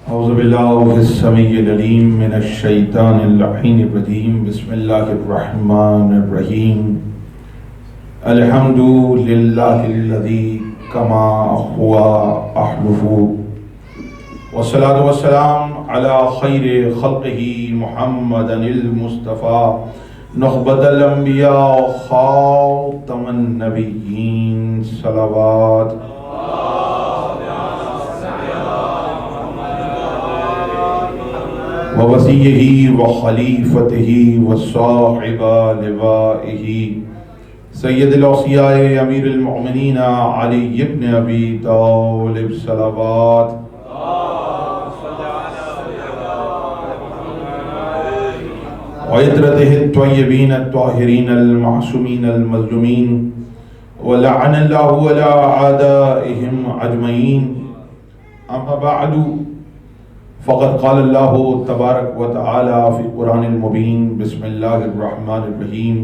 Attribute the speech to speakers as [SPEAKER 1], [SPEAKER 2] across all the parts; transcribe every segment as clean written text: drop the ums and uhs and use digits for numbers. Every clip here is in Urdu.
[SPEAKER 1] اعوذ باللہ السمیع العلیم من الشیطان اللعین الرجیم بسم اللہ الرحمن الرحیم الحمد للہ الذی کما ہوا احلف والصلاة والسلام علی خیر خلقہ محمد المصطفیٰ نخبۃ الانبیاء خاتم النبیین صلوات ووصیہ وخلیفتہ وصاحب لوائہ سید الاوصیاء امیر المؤمنین علی بن ابی طالب صلوات وعطرتہ الطیبین الطاہرین المعصومین المظلومین ولعن اللہ علی اعدائہم اجمعین اما بعد فقد قال اللہ تبارک و تعالی فی القرآن المبین بسم اللہ الرحمن الرحیم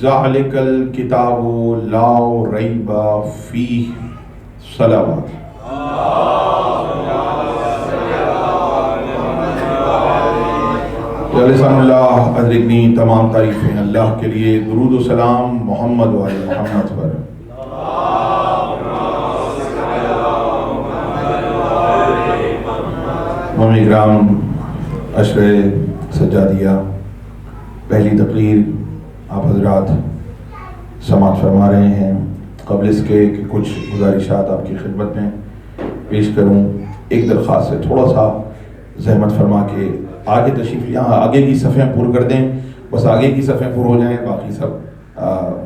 [SPEAKER 1] ذالک الکتاب لا ریب فیہ صلوات لسان اللہ ادرکنی تمام تعریفیں اللہ کے لیے درود و سلام محمد و آل محمد پر مامی اکرام عشر سجادیہ پہلی تقریر آپ حضرات سماعت فرما رہے ہیں۔ قبل اس کے کہ کچھ گزارشات آپ کی خدمت میں پیش کروں، ایک درخواست ہے، تھوڑا سا زحمت فرما کے آگے تشریف یہاں آگے کی صفحیں پر کر دیں، بس آگے کی صفحیں پر ہو جائیں، باقی سب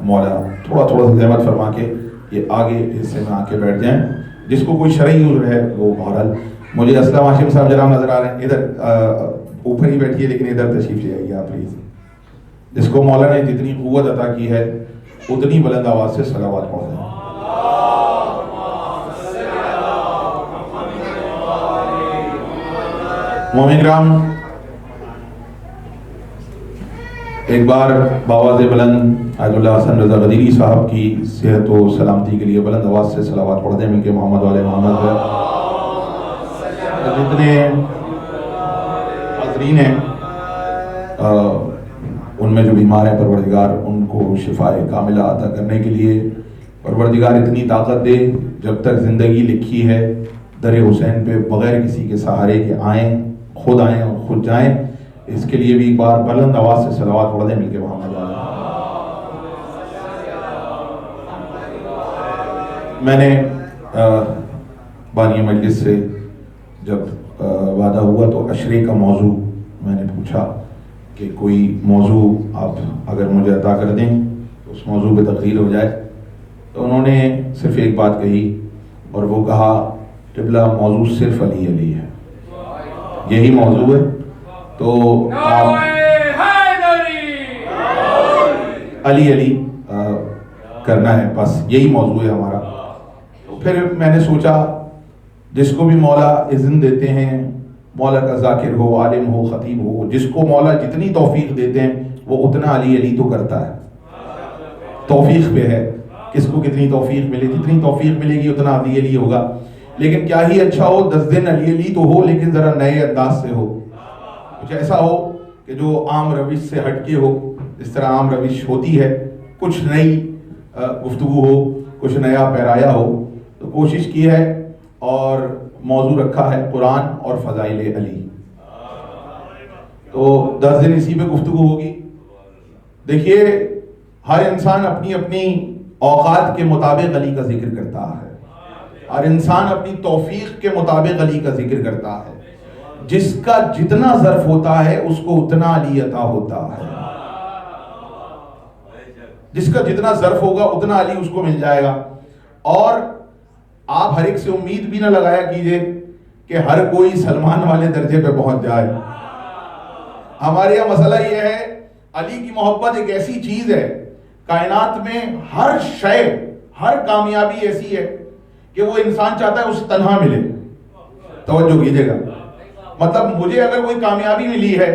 [SPEAKER 1] مولا تھوڑا سا زحمت فرما کے یہ آگے حصے میں آ کے بیٹھ جائیں۔ جس کو کوئی شرعی عذر ہے وہ بہرحال، مجھے اسلم ہاشم صاحب جناب نظر آ رہے ہیں، ادھر اوپر ہی بیٹھیے لیکن ادھر تشریف لے آئیے آپ پلیز۔ جس کو مولا نے جتنی قوت عطا کی ہے اتنی بلند آواز سے صلوات پڑھ دیں۔ مومن کرام، ایک بار باواز بلند آیت اللہ حسن رضا غدیری صاحب کی صحت و سلامتی کے لیے بلند آواز سے صلوات پڑھ دیں، ملکہ محمد والے محمد ہے۔ جتنے حاضرین ہیں ان میں جو بیمار ہیں پروردگار ان کو شفاء کاملہ عطا کرنے کے لیے پروردگار اتنی طاقت دے، جب تک زندگی لکھی ہے در حسین پہ بغیر کسی کے سہارے کے آئیں اور خود جائیں، اس کے لیے بھی ایک بار بلند آواز سے صلوات پڑھ دیں ملکہ محمد والے۔ میں نے بانی مجلس سے جب وعدہ ہوا تو عشرے کا موضوع میں نے پوچھا کہ کوئی موضوع آپ اگر مجھے عطا کر دیں تو اس موضوع پہ تقریر ہو جائے، تو انہوں نے صرف ایک بات کہی اور وہ کہا قبلہ موضوع صرف علی علی ہے، یہی موضوع ہے، تو آپ علی علی کرنا ہے، بس یہی موضوع ہے ہمارا۔ تو پھر میں نے سوچا جس کو بھی مولا اذن دیتے ہیں، مولا کا ذاکر ہو، عالم ہو، خطیب ہو، جس کو مولا جتنی توفیق دیتے ہیں وہ اتنا علی علی تو کرتا ہے، توفیق پہ ہے، کس کو کتنی توفیق ملے، جتنی توفیق ملے گی اتنا علی علی ہوگا۔ لیکن کیا ہی اچھا ہو 10 دن علی علی تو ہو لیکن ذرا نئے انداز سے ہو، کچھ ایسا ہو کہ جو عام روش سے ہٹ کے ہو، اس طرح عام روش ہوتی ہے، کچھ نئی گفتگو ہو، کچھ نیا پیرایا ہو۔ تو کوشش کی ہے اور موضوع رکھا ہے قرآن اور فضائل علی، تو 10 دن اسی پہ گفتگو ہوگی۔ دیکھیے ہر انسان اپنی اپنی اوقات کے مطابق علی کا ذکر کرتا ہے، ہر انسان اپنی توفیق کے مطابق علی کا ذکر کرتا ہے، جس کا جتنا ظرف ہوتا ہے اس کو اتنا علی عطا ہوتا ہے، جس کا جتنا ظرف ہوگا اتنا علی اس کو مل جائے گا۔ اور آپ ہر ایک سے امید بھی نہ لگایا کیجئے کہ ہر کوئی سلمان والے درجے پہ پہنچ جائے۔ ہمارے یہاں مسئلہ یہ ہے، علی کی محبت ایک ایسی چیز ہے، کائنات میں ہر شے، ہر کامیابی ایسی ہے کہ وہ انسان چاہتا ہے اسے تنہا ملے۔ توجہ کیجئے گا، مطلب مجھے اگر کوئی کامیابی ملی ہے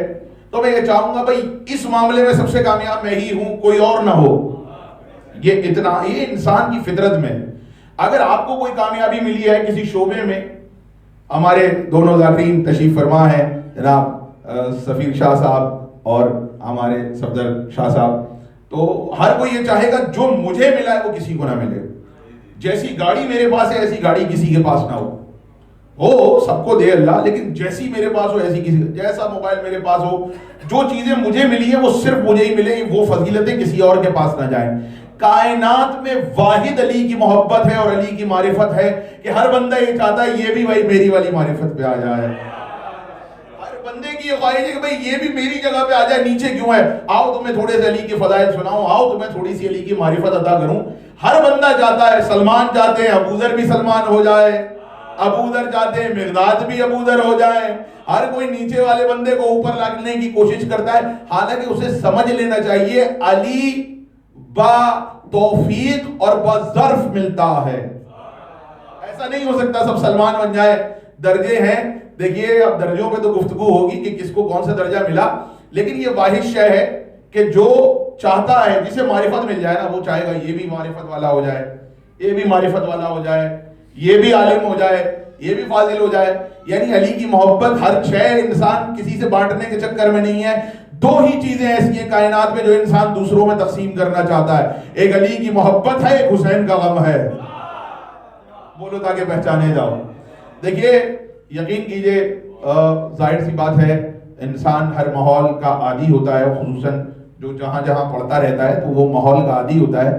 [SPEAKER 1] تو میں یہ چاہوں گا بھائی اس معاملے میں سب سے کامیاب میں ہی ہوں، کوئی اور نہ ہو۔ یہ انسان کی فطرت میں، اگر آپ کو کوئی کامیابی ملی ہے کسی شعبے میں ہمارے دونوں ذاکرین تشریف فرما ہیں، جناب سفیر شاہ صاحب اور ہمارے صفدر شاہ صاحب. تو ہر کوئی یہ چاہے گا جو مجھے ملا ہے وہ کسی کو نہ ملے. جیسی گاڑی میرے پاس ہے ایسی گاڑی کسی کے پاس نہ ہو سب کو دے اللہ، لیکن جیسی میرے پاس ہو ایسی کسی، جیسا موبائل میرے پاس ہو، جو چیزیں مجھے ملی ہیں وہ صرف مجھے ہی ملیں، وہ فضیلتیں کسی اور کے پاس نہ جائیں. کائنات میں واحد علی کی محبت ہے اور علی کی معرفت ہے کہ ہر بندہ یہ چاہتا ہے یہ بھی بھائی میری والی معرفت پہ آ جائے. ہر بندے کی یہ خواہش ہے کہ بھائی یہ بھی میری جگہ پہ آ جائے، نیچے کیوں ہے، آؤ تمہیں تھوڑے سے علی کے فضائل سناؤں، آؤ تمہیں تھوڑی سی علی کی معرفت عطا کروں. ہر بندہ چاہتا ہے، سلمان چاہتے ہیں ابو ذر بھی سلمان ہو جائے، ابو ذر چاہتے ہیں مقداد بھی ابو ذر ہو جائے. ہر کوئی نیچے والے بندے کو اوپر لانے کی کوشش کرتا ہے، حالانکہ اسے سمجھ لینا چاہیے علی با توفیق اور با ظرف ملتا ہے. ایسا نہیں ہو سکتا سب سلمان بن جائے. درجے ہیں، دیکھیے اب درجوں پہ تو گفتگو ہوگی کہ کس کو کون سا درجہ ملا، لیکن یہ واحد شے ہے کہ جو چاہتا ہے، جسے معرفت مل جائے نا، وہ چاہے گا یہ بھی معرفت والا ہو جائے، یہ بھی معرفت والا ہو جائے، یہ بھی عالم ہو جائے، یہ بھی فاضل ہو جائے. یعنی علی کی محبت ہر شے انسان کسی سے بانٹنے کے چکر میں نہیں ہے. دو ہی چیزیں ایسی ہیں کائنات میں جو انسان دوسروں میں تقسیم کرنا چاہتا ہے، ایک علی کی محبت ہے، ایک حسین کا غم ہے. بولو تاکہ پہچانے جاؤ. دیکھیے یقین کیجئے ظاہر سی بات ہے، انسان ہر ماحول کا عادی ہوتا ہے، خصوصاً جو جہاں جہاں پڑھتا رہتا ہے تو وہ ماحول کا عادی ہوتا ہے.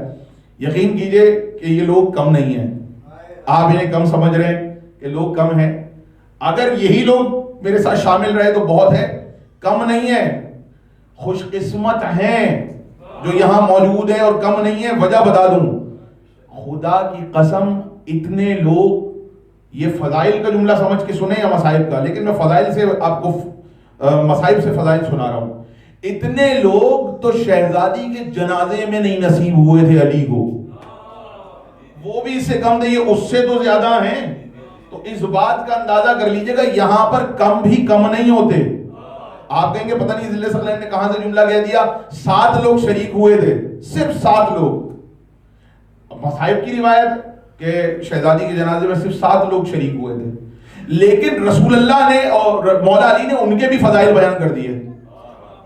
[SPEAKER 1] یقین کیجئے کہ یہ لوگ کم نہیں ہیں، آپ انہیں کم سمجھ رہے ہیں کہ لوگ کم ہیں. اگر یہی لوگ میرے ساتھ شامل رہے تو بہت ہے، کم نہیں ہے. خوش قسمت ہیں جو یہاں موجود ہیں اور کم نہیں ہیں. وجہ بتا دوں، خدا کی قسم اتنے لوگ، یہ فضائل کا جملہ سمجھ کے سنیں یا مصائب کا، لیکن میں فضائل سے آپ کو مصائب سے فضائل سنا رہا ہوں. اتنے لوگ تو شہزادی کے جنازے میں نہیں نصیب ہوئے تھے علی کو، وہ بھی اس سے کم نہیں، اس سے تو زیادہ ہیں. تو اس بات کا اندازہ کر لیجئے گا یہاں پر کم بھی کم نہیں ہوتے. آپ کہیں گے پتہ نہیں ذل ثقلین نے کہاں سے جملہ کہہ دیا، 7 لوگ شریک ہوئے تھے، صرف 7 لوگ. مصائب کی روایت کہ شہزادی کے جنازے میں صرف 7 لوگ شریک ہوئے تھے، لیکن رسول اللہ نے اور مولا علی نے ان کے بھی فضائل بیان کر دیے،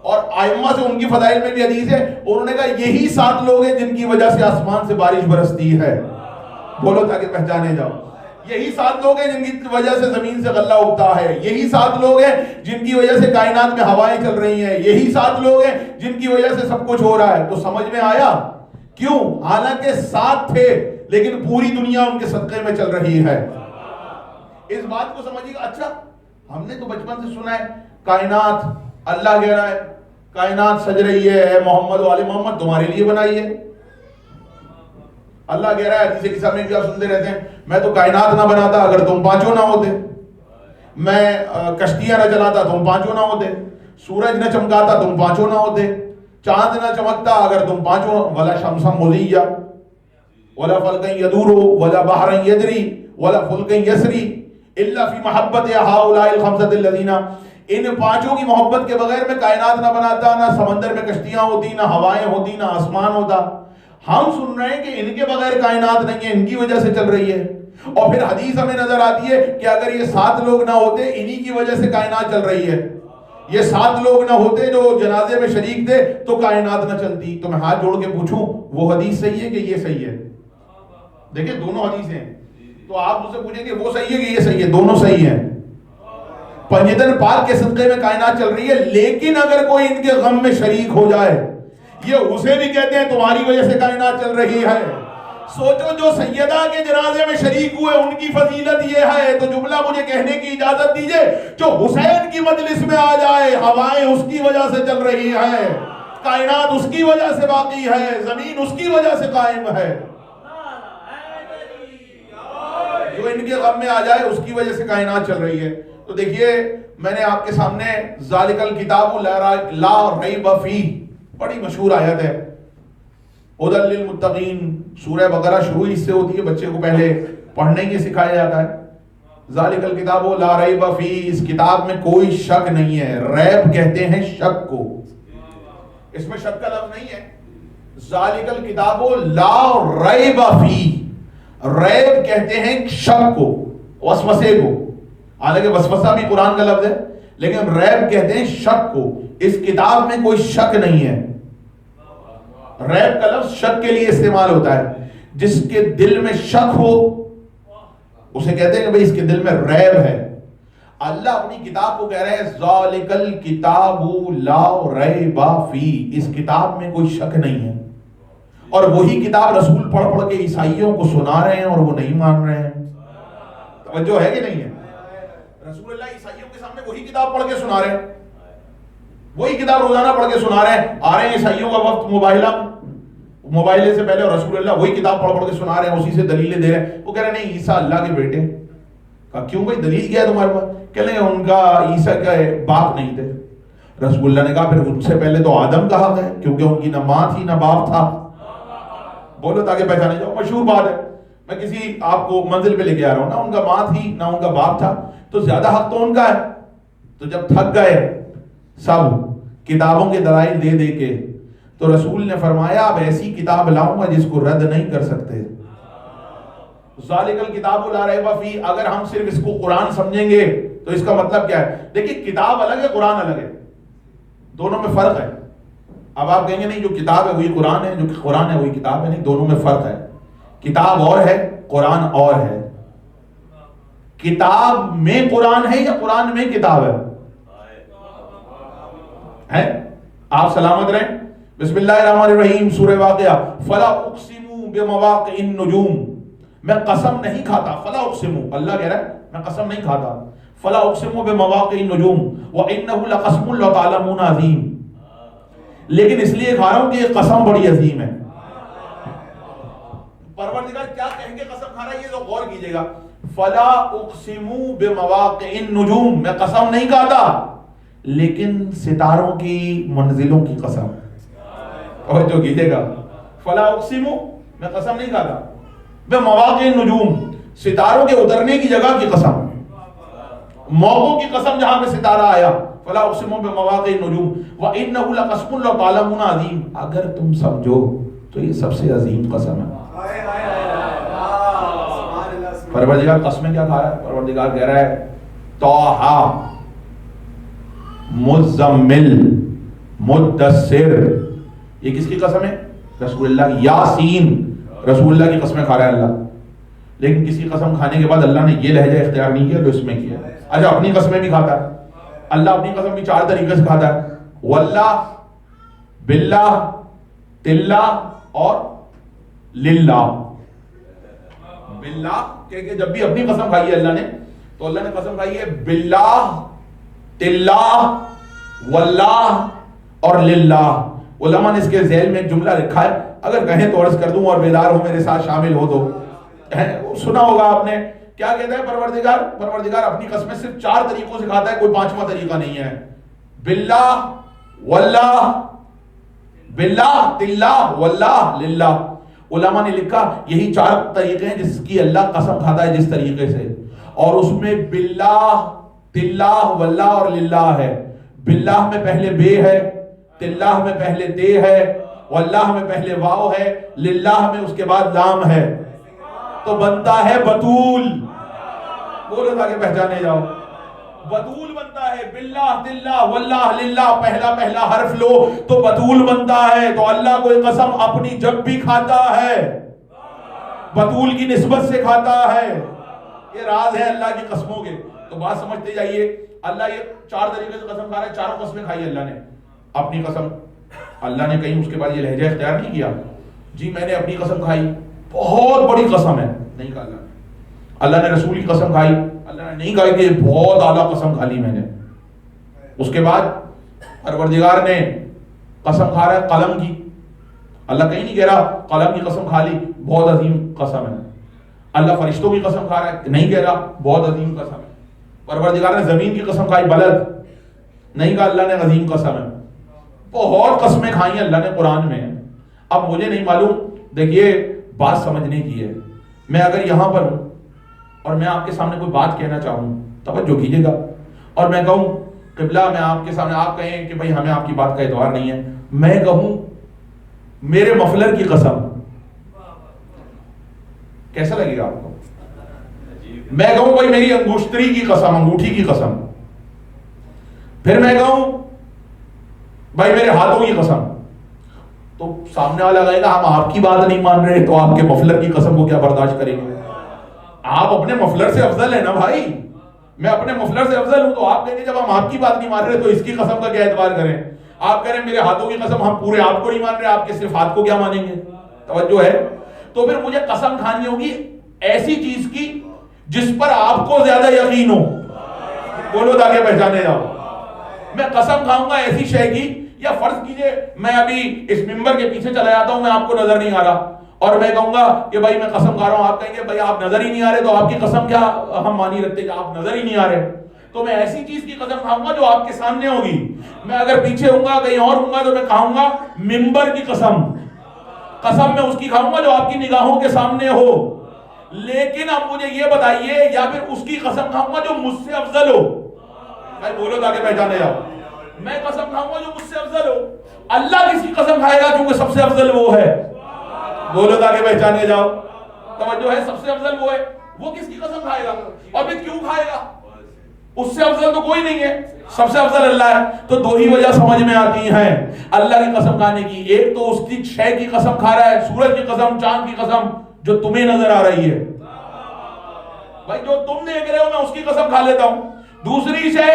[SPEAKER 1] اور ائمہ سے ان کی فضائل میں بھی حدیث ہے. انہوں نے کہا یہی 7 لوگ ہیں جن کی وجہ سے آسمان سے بارش برستی ہے. بولو تاکہ پہچانے جاؤ. یہی 7 لوگ ہیں جن کی وجہ سے زمین سے غلہ اگتا ہے. یہی 7 لوگ ہیں جن کی وجہ سے کائنات میں ہوائیں چل رہی ہیں. یہی 7 لوگ ہیں جن کی وجہ سے سب کچھ ہو رہا ہے. تو سمجھ میں آیا کیوں؟ حالانکہ 7 تھے لیکن پوری دنیا ان کے صدقے میں چل رہی ہے. اس بات کو سمجھیے گا. اچھا ہم نے تو بچپن سے سنا ہے کائنات اللہ کہہ رہا ہے، کائنات سج رہی ہے، اے محمد و آل محمد تمہارے لیے بنائی ہے. اللہ کہہ رہا ہے حدیث کسا میں بھی آپ سنتے رہتے ہیں، میں تو کائنات نہ بناتا اگر تم پانچوں نہ ہوتے، میں کشتیاں نہ چلاتا تم پانچوں نہ ہوتے، سورج نہ چمکاتا تم پانچوں نہ ہوتے، چاند نہ چمکتا اگر تم پانچوں، ولا شمسا مضیّا ولا فلکا یدور ولا بحرا یجری ولا فلکا یسری الا فی محبت ہؤلاء الخمسۃ الذین، ان پانچوں کی محبت کے بغیر میں کائنات نہ بناتا، نہ سمندر میں کشتیاں ہوتی، نہ ہوائیں ہوتی، نہ آسمان ہوتا. ہم سن رہے ہیں کہ ان کے بغیر کائنات نہیں ہے، ان کی وجہ سے چل رہی ہے. اور پھر حدیث ہمیں نظر آتی ہے کہ اگر یہ 7 لوگ نہ ہوتے، انہی کی وجہ سے کائنات چل رہی ہے. یہ 7 لوگ نہ ہوتے جو جنازے میں شریک تھے تو کائنات نہ چلتی. تو میں ہاتھ جوڑ کے پوچھوں وہ حدیث صحیح ہے کہ یہ صحیح ہے؟ دیکھیں دونوں حدیث ہیں. تو آپ مجھ سے پوچھیں کہ وہ صحیح ہے کہ یہ صحیح ہے؟ دونوں صحیح ہیں. پنجتن پاک کے صدقے میں کائنات چل رہی ہے. لیکن اگر کوئی ان کے غم میں شریک ہو جائے، یہ اسے بھی کہتے ہیں تمہاری وجہ سے کائنات چل رہی ہے. سوچو جو سیدہ کے جنازے میں شریک ہوئے ان کی فضیلت یہ ہے. تو جملہ مجھے کہنے کی اجازت دیجئے، جو حسین کی مجلس میں آ جائے ہوائیں اس کی وجہ سے چل رہی ہے، کائنات اس کی وجہ سے باقی ہے، زمین اس کی وجہ سے قائم ہے. جو ان کے غم میں آ جائے اس کی وجہ سے کائنات چل رہی ہے. تو دیکھیے میں نے آپ کے سامنے ذالک الکتاب لا ریب فیہ، بڑی مشہور آیت ہے، ھدی للمتقین، سورہ بقرہ شروع اس سے ہوتی ہے، بچے کو پہلے پڑھنے کے سکھایا جاتا ہے. ذالک الکتاب لا ریب فیہ، اس کتاب میں کوئی شک نہیں ہے. ریب کہتے ہیں شک کو، اس میں شک کا لفظ نہیں ہے. ذالک الکتاب لا ریب فیہ، ریب کہتے ہیں شک کو، وسوسے کو. حالانکہ وسوسہ بھی قرآن کا لفظ ہے، لیکن ریب کہتے ہیں شک کو. اس کتاب میں کوئی شک نہیں ہے. ریب کا لفظ شک کے لیے استعمال ہوتا ہے. جس کے دل میں شک ہو اسے کہتے ہیں کہ بھئی اس کے دل میں ریب ہے. اللہ اپنی کتاب کو کہہ رہے ہیں ذالک الکتاب لا ریب فی، اس کتاب میں کوئی شک نہیں ہے. اور وہی کتاب رسول پڑھ پڑھ کے عیسائیوں کو سنا رہے ہیں اور وہ نہیں مان رہے ہیں. توجہ ہے کہ نہیں ہے؟ رسول اللہ عیسائیوں کے سامنے وہی کتاب پڑھ کے سنا رہے ہیں، وہی کتاب روزانہ پڑھ کے سنا رہے ہیں. آ رہے ہیں عیسائیوں کا وقت موبائلے سے پہلے، اور رسول اللہ وہی کتاب پڑھ پڑھ کے سنا رہے ہیں، اسی سے دلیلیں دے رہے ہیں. وہ کہہ رہے ہیں نہیں عیسیٰ اللہ کے بیٹے. کہا کیوں بھائی دلیل کیا ہے تمہارے پاس؟ کہہ رہے ہیں ان کا عیسیٰ کا باپ نہیں تھے. رسول اللہ نے کہا پھر ان سے پہلے تو آدم کا حق ہے، کیونکہ ان کی نہ ماں تھی نہ باپ تھا. بولو تاکہ پہچانے جاؤ، مشہور بات ہے. میں کسی آپ کو منزل پہ لے کے آ رہا ہوں، نہ ان کا ماں تھی نہ ان کا باپ تھا، تو زیادہ حق تو ان کا ہے. تو جب تھک گئے سب کتابوں کے دلائل دے دے کے، تو رسول نے فرمایا اب ایسی کتاب لاؤں گا جس کو رد نہیں کر سکتے. ذالک الکتاب لا ریب فیہ. اگر ہم صرف اس کو قرآن سمجھیں گے تو اس کا مطلب کیا ہے؟ دیکھیں کتاب الگ ہے، قرآن الگ ہے، دونوں میں فرق ہے. اب آپ کہیں گے نہیں جو کتاب ہے وہی قرآن ہے، جو قرآن ہے وہی کتاب ہے. نہیں، دونوں میں فرق ہے. کتاب اور ہے، قرآن اور ہے. کتاب میں قرآن ہے یا قرآن میں کتاب ہے؟ آپ سلامت رہیں. بسم اللہ الرحمن الرحیم، سورہ واقعہ. فلا اقسم بمواقع النجوم. میں قسم نہیں کھاتا. فلا اقسم، اللہ کہہ رہا ہے میں قسم نہیں کھاتا. فلا اقسم بمواقع النجوم وانه لقسم لو تعلمون عظیم. لیکن اس لیے کھا رہا ہوں کہ یہ قسم بڑی عظیم ہے. پروردگار کیا کہیں گے قسم کھا رہا ہے، یہ تو غور کیجئے گا. فلا اقسم بمواقع النجوم، میں قسم نہیں کھاتا لیکن ستاروں کی منزلوں کی قسم. اور جو کیجئے گا فلا اقسم، میں قسم نہیں کھاتا بمواقع النجوم، ستاروں کے اترنے کی جگہ کی قسم، موقعوں کی قسم جہاں پہ ستارہ آیا. فلا اقسم بمواقع النجوم وانه لقسم لو تعلمون عظیم. اگر تم سمجھو تو یہ سب سے عظیم قسم ہے. پروردگار قسمیں کیا کھا رہا ہے؟ پروردگار کہہ رہا ہے طٰہٰ مزمل مدثر. یہ کس کی قسم ہے؟ رسول اللہ کی. یاسین، رسول اللہ کی قسمیں کھا رہا ہے اللہ. لیکن کسی قسم کھانے کے بعد اللہ نے یہ لہجہ اختیار نہیں کیا جو اس میں کیا. اچھا اپنی قسمیں بھی کھاتا ہے اللہ. اپنی قسم بھی 4 طریقے سے کھاتا ہے. واللہ، باللہ، تلہ اور للہ. باللہ کہ جب بھی اپنی قسم کھائی ہے اللہ نے تو اللہ نے قسم کھائی ہے باللہ، تلہ، واللہ اور للہ. علماء نے اس کے ذیل میں ایک جملہ لکھا ہے، اگر کہیں تو عرض کر دوں اور بیدار ہو میرے ساتھ شامل ہو تو سنا ہوگا آپ نے. کیا کہتا ہے پروردگار اپنی قسمیں صرف 4 طریقوں سے کھاتا ہے، کوئی 5واں طریقہ نہیں ہے. باللہ، واللہ، باللہ، تلہ، واللہ، للہ. علماء نے لکھا یہی 4 طریقے ہیں جس کی اللہ قسم کھاتا ہے جس طریقے سے، اور اس میں باللہ، تلہ، واللہ اور للہ ہے. باللہ میں پہلے بے ہے، تلہ میں پہلے تے ہے، واللہ میں پہلے واو ہے، للہ میں اس کے بعد لام ہے. تو بنتا ہے بطول. بولو تاکہ پہچانے جاؤ. بطول بنتا ہے. باللہ، تلہ، واللہ، للہ پہلا حرف لو تو بطول بنتا ہے. تو اللہ کوئی قسم اپنی جب بھی کھاتا ہے بطول کی نسبت سے کھاتا ہے. یہ راز ہے اللہ کی قسموں کے. تو بات سمجھتے جائیے. اللہ یہ 4 طریقے سے قسم کھا رہا ہے. 4 قسمیں کھائی اللہ نے. اپنی قسم اللہ نے کہیں اس کے بعد یہ لہجہ اختیار نہیں کیا جی میں نے اپنی قسم کھائی بہت بڑی قسم ہے، نہیں کہا اللہ نے. اللہ نے رسول کی قسم کھائی، اللہ نے نہیں کہا کہ بہت اعلیٰ قسم کھا لی میں نے. اس کے بعد پروردگار نے قسم کھا رہا ہے قلم کی. اللہ کہیں نہیں کہہ رہا قلم کی قسم کھا لی بہت عظیم قسم ہے. اللہ فرشتوں کی قسم کھا رہا ہے، نہیں کہہ رہا بہت عظیم قسم ہے. پروردگار نے زمین کی قسم کھائی بلد، نہیں کہا اللہ نے عظیم قسم ہے. بہت قسمیں کھائی ہیں اللہ نے قرآن میں. اب مجھے نہیں معلوم، دیکھیے بات سمجھنے کی ہے. میں اگر یہاں پر ہوں اور میں آپ کے سامنے کوئی بات کہنا چاہوں توجہ کیجیے گا، اور میں کہوں قبلہ میں آپ کے سامنے، آپ کہیں کہ بھائی ہمیں آپ کی بات کا اعتبار نہیں ہے، میں کہوں میرے مفلر کی قسم، کیسا لگے گا آپ کو؟ میں کہوں بھائی میری انگوشتری کی قسم، انگوٹھی کی قسم، پھر میں کہوں بھائی میرے ہاتھوں کی قسم، تو سامنے والا کہے گا ہم آپ کی بات نہیں مان رہے تو آپ کے مفلر کی قسم کو کیا برداشت کریں گے؟ آپ اپنے مفلر سے افضل ہیں نا بھائی، میں اپنے مفلر سے افضل ہوں، تو آپ کہیں گے جب ہم آپ کی بات نہیں مان رہے تو اس کی قسم کا کیا اعتبار کریں؟ آپ کہہ رہے ہیں میرے ہاتھوں کی قسم، ہم پورے آپ کو نہیں مان رہے، آپ کے صرف ہاتھ کو کیا مانیں گے؟ توجہ ہے؟ تو پھر مجھے قسم کھانی ہوگی ایسی چیز کی جس پر آپ کو زیادہ یقین ہو، بولو تاکہ پہچانے جاؤ۔ میں قسم کھاؤں گا ایسی شے کی، یا فرض کیجئے میں ابھی اس ممبر کے پیچھے چلا جاتا ہوں، میں آپ کو نظر نہیں آ رہا، اور میں کہوں گا کہ بھائی میں قسم کھا رہا ہوں، آپ کہیں گے بھائی آپ نظر ہی نہیں آ رہے، تو آپ کی قسم کیا ہم مانی رکھتے کہ آپ نظر ہی نہیں آ رہے؟ تو میں ایسی چیز کی قسم کھاؤں گا جو آپ کے سامنے ہوگی۔ میں اگر پیچھے ہوں گا کہیں اور ہوں گا تو میں کھاؤں گا ممبر کی قسم، قسم میں اس کی کھاؤں گا جو آپ کی نگاہوں کے سامنے ہو۔ لیکن اب مجھے یہ بتائیے، یا پھر اس کی قسم کھاؤں گا جو مجھ سے افضل ہو؟ بھائی بولو تاکہ پہچانے جاؤ۔ میں قسم کھاؤں گا جو مجھ سے افضل ہو، اللہ کس کی قسم کھائے گا کیونکہ سب سے افضل وہ ہے؟ بولو تاکہ پہچانے جاؤ۔ توجہ ہے؟ سب سے افضل وہ ہے، وہ کس کی قسم کھائے گا؟ اور پھر کیوں کھائے گا؟ اس سے افضل تو کوئی نہیں ہے، سب سے افضل اللہ ہے۔ تو دو ہی وجہ سمجھ میں آتی ہیں اللہ کی قسم کھانے کی، ایک تو اس کی شے کی قسم کھا رہا ہے، سورج کی قسم، چاند کی قسم جو تمہیں نظر آ رہی ہے، بھائی جو تم دیکھ رہے ہو میں اس کی قسم کھا لیتا ہوں۔ دوسری شے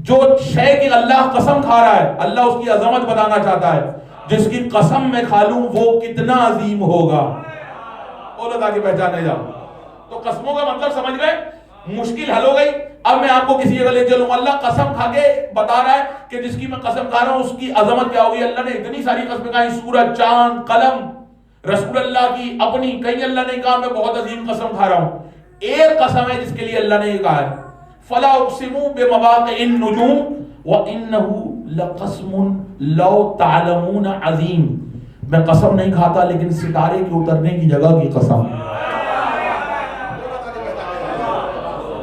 [SPEAKER 1] جو شے کی اللہ قسم کھا رہا ہے، اللہ اس کی عظمت بتانا چاہتا ہے، جس کی قسم میں کھا لوں وہ کتنا عظیم ہوگا، بولو تاکہ پہچانے جاؤ۔ تو قسموں کا مطلب سمجھ گئے؟ مشکل حل ہو گئی۔ اب میں آپ کو کسی جگہ لے چلوں، اللہ قسم کھا کے بتا رہا ہے کہ جس کی میں قسم کھا رہا ہوں اس کی عظمت کیا ہوگی۔ اللہ نے اتنی ساری قسمیں کھائی، سورج، چاند، قلم، رسول اللہ کی اپنی، کہیں اللہ نے کہا میں بہت عظیم قسم کھا رہا ہوں۔ ایک قسم ہے جس کے لیے اللہ نے یہ کہا ہے فلا اقسم بمواقع النجوم وانه لقسم لو تعلمون عظیم، میں قسم نہیں کھاتا لیکن ستارے کے اترنے کی جگہ کی قسم،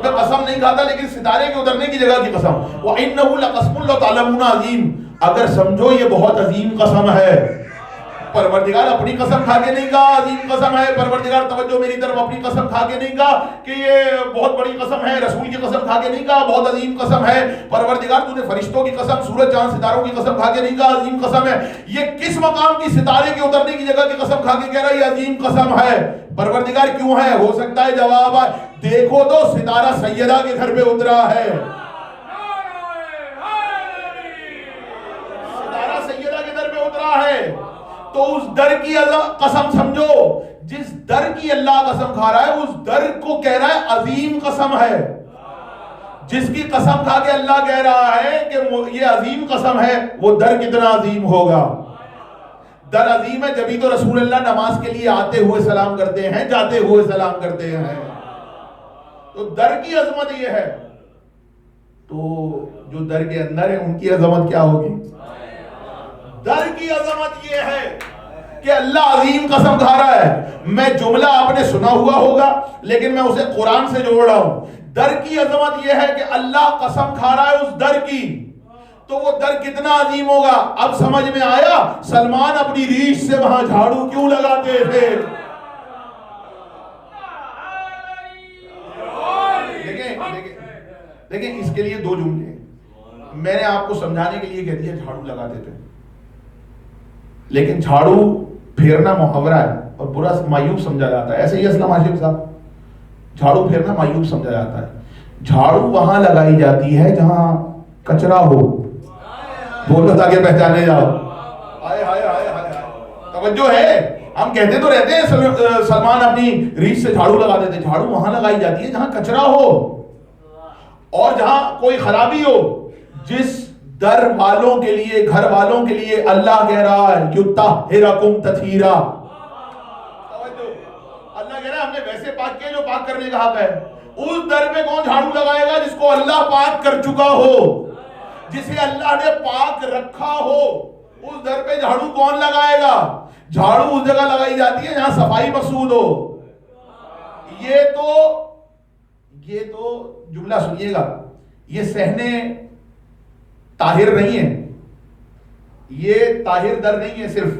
[SPEAKER 1] میں قسم نہیں کھاتا لیکن ستارے کے اترنے کی جگہ کی قسم، وانه لقسم لو تعلمون عظیم، اگر سمجھو یہ بہت عظیم قسم ہے۔ پروردگار اپنی قسم کھا کے نہیں کہا عظیم قسم ہے، پروردگار توجہ میری طرف اپنی قسم کھا کے نہیں کہا کہ یہ بہت بڑی قسم ہے، رسول کی قسم کھا کے نہیں کہا بہت عظیم قسم ہے، پروردگار تو نے فرشتوں کی قسم، سورج چاند ستاروں کی قسم کھا کے نہیں کہا عظیم قسم ہے، یہ کس مقام کی ستارے کے اترنے کی جگہ کی قسم کھا کے کہہ رہا ہے یہ عظیم قسم ہے؟ پروردگار کیوں ہے؟ ہو سکتا ہے جواب ہے دیکھو تو ستارہ سیدہ کے گھر پہ اترا ہے، ستارہ سیدہ کے گھر پہ اترا ہے، تو اس در کی اللہ قسم سمجھو، جس در کی اللہ قسم کھا رہا ہے اس در کو کہہ رہا ہے عظیم قسم ہے، جس کی قسم کھا کے اللہ کہہ رہا ہے کہ یہ عظیم قسم ہے، وہ در کتنا عظیم ہوگا؟ در عظیم ہے، جبھی تو رسول اللہ نماز کے لیے آتے ہوئے سلام کرتے ہیں، جاتے ہوئے سلام کرتے ہیں، تو در کی عظمت یہ ہے، تو جو در کے اندر ہے ان کی عظمت کیا ہوگی؟ در کی عظمت یہ ہے کہ اللہ عظیم قسم کھا رہا ہے۔ میں جملہ آپ نے سنا ہوا ہوگا لیکن میں اسے قرآن سے جوڑ رہا ہوں۔ در کی عظمت یہ ہے کہ اللہ قسم کھا رہا ہے اس در کی، تو وہ در کتنا عظیم ہوگا؟ اب سمجھ میں آیا سلمان اپنی ریش سے وہاں جھاڑو کیوں لگاتے تھے؟ دیکھیں اس کے لیے دو جملے میں نے آپ کو سمجھانے کے لیے کہہ دیا، جھاڑو لگاتے تھے، لیکن جھاڑو پھیرنا محاورہ ہے اور برا مایوب سمجھا جاتا ہے، ایسے ہی اسلام عاشق صاحب، جھاڑو پھیرنا مایوب سمجھا جاتا ہے۔ جھاڑو وہاں لگائی جاتی ہے جہاں کچرا ہو، بولو تاکہ پہچانے جاؤ۔ توجہ ہے؟ ہم کہتے تو رہتے ہیں سلمان اپنی ریچھ سے جھاڑو لگاتے تھے، جھاڑو وہاں لگائی جاتی ہے جہاں کچرا ہو اور جہاں کوئی خرابی ہو۔ جس در والوں کے لیے، گھر والوں کے لیے اللہ کہہ رہا ہے یطہرکم تطہیرا، اللہ کہہ رہا ہے ہم نے ویسے پاک کیا جو پاک کرنے کا حق ہے۔ اس در پہ کون جھاڑو لگائے گا؟ جس کو اللہ پاک کر چکا ہو، جسے اللہ نے پاک رکھا ہو، اس در پہ جھاڑو کون لگائے گا؟ جھاڑو اس جگہ لگائی جاتی ہے جہاں صفائی مقصود ہو۔ یہ تو جملہ سنیے گا، یہ صحنے طاہر نہیں ہے، یہ طاہر در نہیں ہے صرف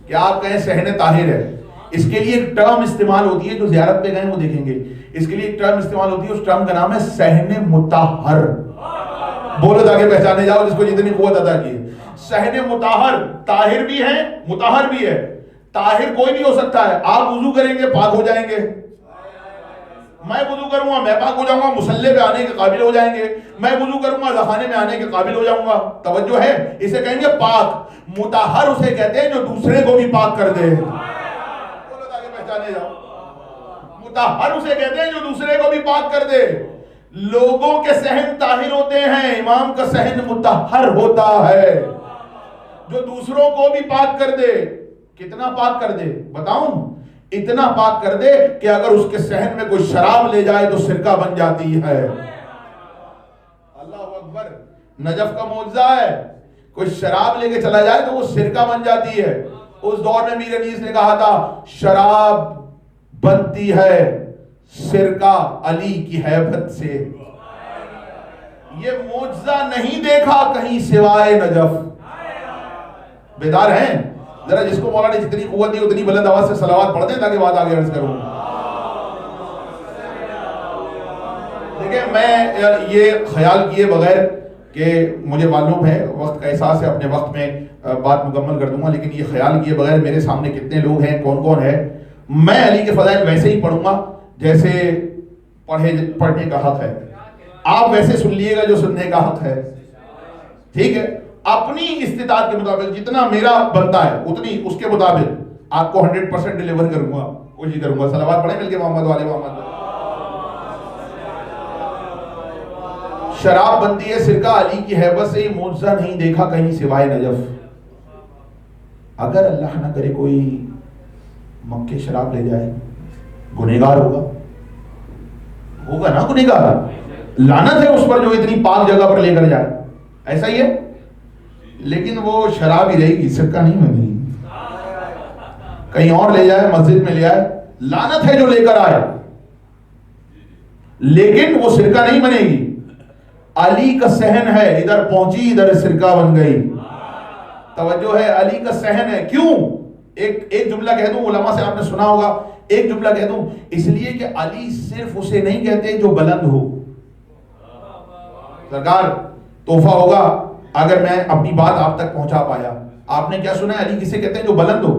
[SPEAKER 1] کہ آپ کہیں صحن طاہر ہے، اس کے لیے ایک ٹرم استعمال ہوتی ہے، جو زیارت پہ گئے وہ دیکھیں گے، اس کے لیے ایک ٹرم استعمال ہوتی ہے، اس ٹرم کا نام ہے صحن مطہر. بولو تاکہ پہچانے جاؤ جس کو جتنی قوت عطا کی ہے. صحن مطہر، طاہر بھی ہے مطہر بھی ہے. طاہر کوئی بھی ہو سکتا ہے، آپ وضو کریں گے پاک ہو جائیں گے، میں وضو کروں گا میں پاک ہو جاؤں گا، مصلی پہ آنے کے قابل ہو جائیں گے، میں وضو کروں گا زخانے میں آنے کے قابل ہو جاؤں گا. توجہ ہے، اسے کہیں گے پاک. مطہر اسے کہتے ہیں جو دوسرے کو بھی پاک کر دے. بولو تاکہ پہچانے جاؤ. مطہر اسے کہتے ہیں جو دوسرے کو بھی پاک کر دے. لوگوں کے صحن طاہر ہوتے ہیں، امام کا صحن مطہر ہوتا ہے جو دوسروں کو بھی پاک کر دے. کتنا پاک کر دے بتاؤں؟ اتنا پاک کر دے کہ اگر اس کے صحن میں کوئی شراب لے جائے تو سرکہ بن جاتی ہے. اللہ اکبر. نجف کا معجزہ ہے، کوئی شراب لے کے چلا جائے تو وہ سرکہ بن جاتی ہے. اس دور میں میر انیس نے کہا تھا شراب بنتی ہے سرکہ علی کی ہیبت سے. یہ معجزہ نہیں دیکھا کہیں سوائے نجف. بیدار ہیں؟ ذرا جس کو مولا نے جتنی قوت دی اتنی بلند آواز سے صلوات پڑھ دیں تاکہ بات آگے عرض کروں. دیکھیں میں یہ خیال کیے بغیر کہ مجھے معلوم ہے وقت کا احساس ہے، اپنے وقت میں بات مکمل کر دوں گا، لیکن یہ خیال کیے بغیر میرے سامنے کتنے لوگ ہیں، کون کون ہے، میں علی کے فضائل ویسے ہی پڑھوں گا جیسے پڑھنے کا حق ہے. آپ ویسے سن لیے گا جو سننے کا حق ہے. ٹھیک ہے؟ اپنی استطاعت کے مطابق جتنا میرا بنتا ہے اتنی اس کے مطابق آپ کو 100% ڈیلیور کروں گا، کوشش کروں گا. صلوات پڑھیں مل کے محمد والے محمد. شراب بنتی ہے سرکہ علی کی ہیبت سے، معجزہ نہیں دیکھا کہیں سوائے نجف. اگر اللہ نہ کرے کوئی مکے شراب لے جائے گنہگار ہوگا نا گنہگار. لعنت ہے اس پر جو اتنی پاک جگہ پر لے کر جائے. ایسا ہی ہے، لیکن وہ شراب ہی رہے گی، سرکہ نہیں بنے گی. کہیں اور لے جائے، مسجد میں لے آئے، لعنت ہے جو لے کر آئے، لیکن وہ سرکہ نہیں بنے گی. علی کا صحن ہے، ادھر پہنچی ادھر سرکہ بن گئی. توجہ ہے، علی کا صحن ہے. کیوں؟ ایک جملہ کہہ دوں، علماء سے آپ نے سنا ہوگا، ایک جملہ کہہ دوں، اس لیے کہ علی صرف اسے نہیں کہتے جو بلند ہو. سرکار تحفہ ہوگا اگر میں اپنی بات آپ تک پہنچا پایا. آپ نے کیا سنا ہے؟ علی کسے کہتے ہیں جو بلند ہو.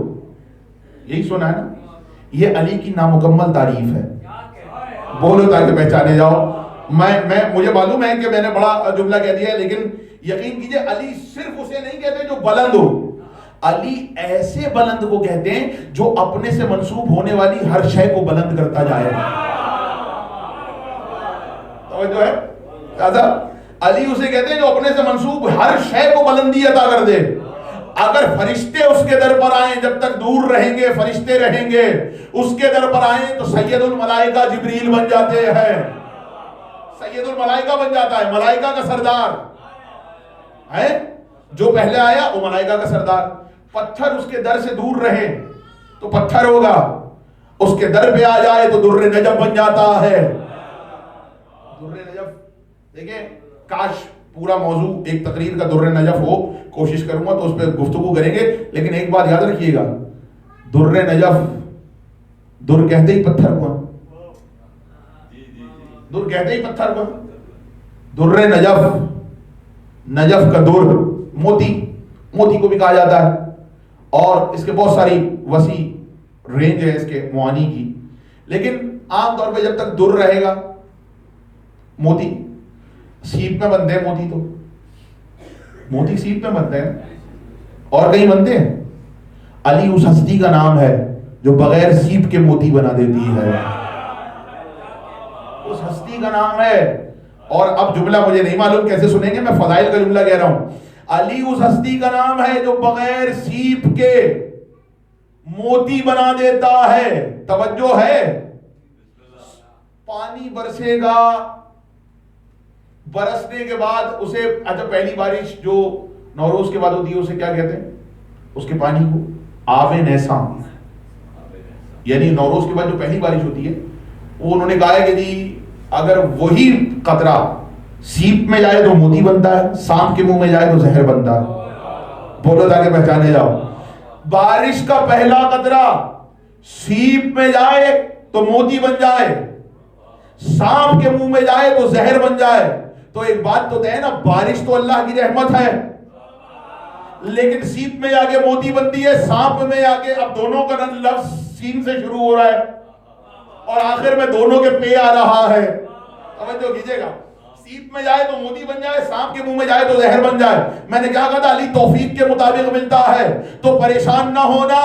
[SPEAKER 1] یہی سنا ہے نا. یہ علی کی نامکمل تعریف ہے. بولو تاکہ پہچانے جاؤ. مجھے معلوم ہے کہ میں نے بڑا جملہ کہہ دیا ہے، لیکن یقین کیجئے علی صرف اسے نہیں کہتے جو بلند ہو. علی ایسے بلند کو کہتے ہیں جو اپنے سے منسوب ہونے والی ہر شے کو بلند کرتا جائے. توجہ ہے تازہ. علی اسے کہتے ہیں جو اپنے سے منسوب ہر شے کو بلندی عطا کر دے. اگر فرشتے اس کے در پر آئیں، جب تک دور رہیں گے فرشتے رہیں گے، اس کے در پر آئیں تو سید الملائکہ جبریل بن جاتے ہیں. سید الملائکہ بن جاتا ہے، ملائکہ کا سردار ہے. جو پہلے آیا وہ ملائکہ کا سردار. پتھر اس کے در سے دور رہے تو پتھر ہوگا، اس کے در پہ آ جائے تو در نجف بن جاتا ہے. در نجف دیکھیں، کاش پورا موضوع ایک تقریر کا در نجف ہو. کوشش کروں گا تو اس پہ گفتگو کریں گے، لیکن ایک بات یاد رکھیے گا، در نجف، در کہتے ہی پتھر کو، در کہتے ہی پتھر کو. در نجف، نجف کا در، موتی کو بھی کہا جاتا ہے، اور اس کے بہت ساری وسیع رینج ہے اس کے معانی کی. لیکن عام طور پہ جب تک در رہے گا، موتی سیپ میں بنتے ہیں، موتی سیپ میں بنتے ہیں اور کہیں بنتے ہیں. علی اس ہستی کا نام ہے جو بغیر سیپ کے موتی بنا دیتی ہے. اس ہستی کا نام ہے. اور اب جملہ مجھے نہیں معلوم کیسے سنیں گے، میں فضائل کا جملہ کہہ رہا ہوں. علی اس ہستی کا نام ہے جو بغیر سیپ کے موتی بنا دیتا ہے. توجہ ہے، پانی برسے گا، برسنے کے بعد اسے، اچھا پہلی بارش جو نوروز کے بعد ہوتی ہے اسے کیا کہتے ہیں؟ اس کے پانی کو آب نیساں، یعنی نوروز کے بعد جو پہلی بارش ہوتی ہے وہ انہوں نے کہا ہے کہ جی اگر وہی قطرہ سیپ میں جائے تو موتی بنتا ہے، سانپ کے منہ میں جائے تو زہر بنتا ہے. بولو تاکہ پہچانے جاؤ. بارش کا پہلا قطرہ سیپ میں جائے تو موتی بن جائے، سانپ کے منہ میں جائے تو زہر بن جائے۔ تو ایک بات تو طے نا، بارش تو اللہ کی رحمت ہے، لیکن سیپ میں جا کے موتی بنتی ہے، سانپ میں جا کے اب دونوں کا لفظ سین سے شروع ہو رہا ہے اور آخر میں دونوں کے پے آ رہا ہے۔ توجہ کیجئے گا، سیپ میں جائے تو موتی بن جائے، سانپ کے منہ میں جائے تو زہر بن جائے۔ میں نے کیا کہا تھا، علی توفیق کے مطابق ملتا ہے تو پریشان نہ ہونا۔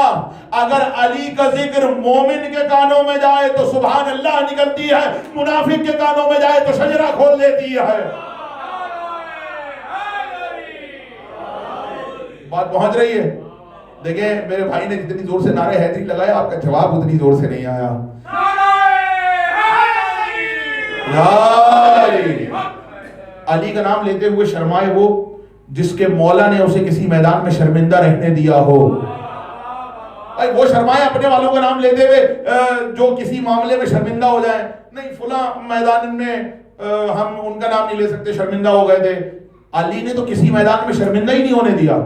[SPEAKER 1] اگر علی کا ذکر مومن کے کانوں میں جائے تو سبحان اللہ نکلتی ہے، منافق کے کانوں میں جائے تو شجرہ کھول دیتی ہے۔ بات پہنچ رہی ہے؟ دیکھیں میرے بھائی نے جتنی زور سے نعرہ حیدری لگایا، آپ کا جواب اتنی زور سے نہیں آیا۔ علی کا نام لیتے ہوئے شرمائے وہ جس کے مولا نے اسے کسی میدان میں شرمندہ رہنے دیا ہو۔ وہ شرمائے اپنے والوں کا نام لیتے ہوئے جو کسی معاملے میں شرمندہ ہو جائیں، نہیں فلاں میدان میں ہم ان کا نام نہیں لے سکتے، شرمندہ ہو گئے تھے۔ علی نے تو کسی میدان میں شرمندہ ہی نہیں ہونے دیا،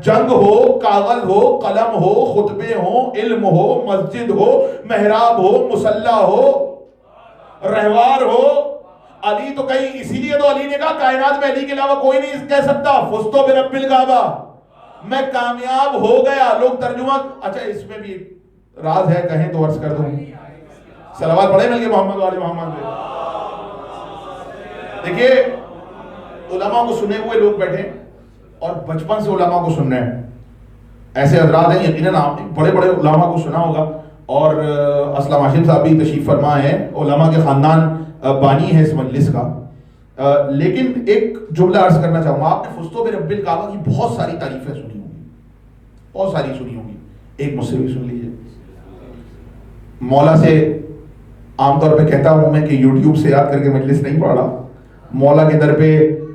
[SPEAKER 1] جنگ ہو، کاغذ ہو، قلم ہو، خطبے ہو، علم ہو، مسجد ہو، محراب ہو، مصلی ہو، رہوار ہو، علی تو کہیں، اسی لیے تو علی نے کہا کائنات میں علی کے علاوہ کوئی نہیں کہہ سکتا فزت برب الکعبہ، میں کامیاب ہو گیا۔ لوگ ترجمہ، اچھا اس میں بھی راز ہے، کہیں تو عرض کر دوں، صلوات پڑھیں مل کے محمد والے محمد پہ۔ دیکھیے علماء کو سنے ہوئے لوگ بیٹھے اور بچپن سے علماء کو سن رہے ہیں، ایسے حضرات ہیں، یقیناً آپ بڑے بڑے علماء کو سنا ہوگا، اور اسلم ہاشم صاحب بھی تشریف فرما ہیں، علماء کے خاندان بانی ہے اس مجلس کا۔ لیکن ایک جملہ عرض کرنا چاہوں گا، آپ نے فزت برب الکعبہ کی بہت ساری تعریفیں سنی ہوں گی، بہت ساری سنی ہوں گی، ایک مجھ سے بھی سن لیجئے۔ مولا سے عام طور پہ کہتا ہوں میں کہ یوٹیوب سے یاد کر کے مجلس نہیں پڑھ رہا، مولا کے در پہ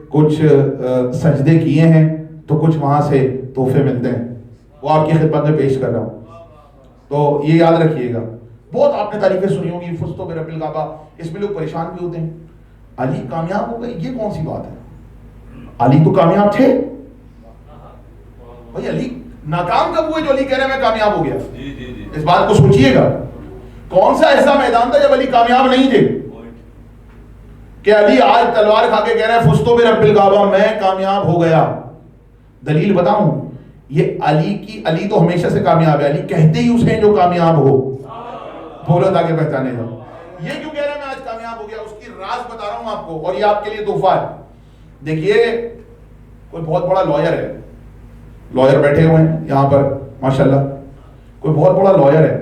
[SPEAKER 1] کچھ سجدے کیے ہیں تو کچھ وہاں سے تحفے ملتے ہیں، وہ آپ کی خدمت میں پیش کر رہا ہوں، تو یہ یاد رکھیے گا۔ بہت آپ نے تعریفیں سنی ہوں گی فزت برب الکعبہ، اس میں لوگ پریشان بھی ہوتے ہیں، علی کامیاب ہو گئے، یہ کون سی بات ہے؟ علی تو کامیاب تھے بھائی، علی ناکام کب ہوئے جو علی کہہ رہے ہیں میں کامیاب ہو گیا؟ اس بات کو سوچئے گا، کون سا ایسا میدان تھا جب علی کامیاب نہیں تھے کہ علی آج تلوار کھا کے کہہ رہے ہیں فزت برب الکعبہ میں کامیاب ہو گیا؟ دلیل بتاؤں، یہ علی تو ہمیشہ سے کامیاب ہے، علی کہتے ہی اسے جو کامیاب ہو، بولو تاکہ پہچانے جاؤ۔ یہ کیوں کہہ رہا ہے میں آج کامیاب ہو گیا، اس کی راز بتا رہا ہوں آپ کو، اور یہ آپ کے لیے تحفہ ہے۔ دیکھیے کوئی بہت بڑا لائر ہے، لائر بیٹھے ہوئے ہیں یہاں پر ماشاءاللہ، کوئی بہت بڑا لائر ہے،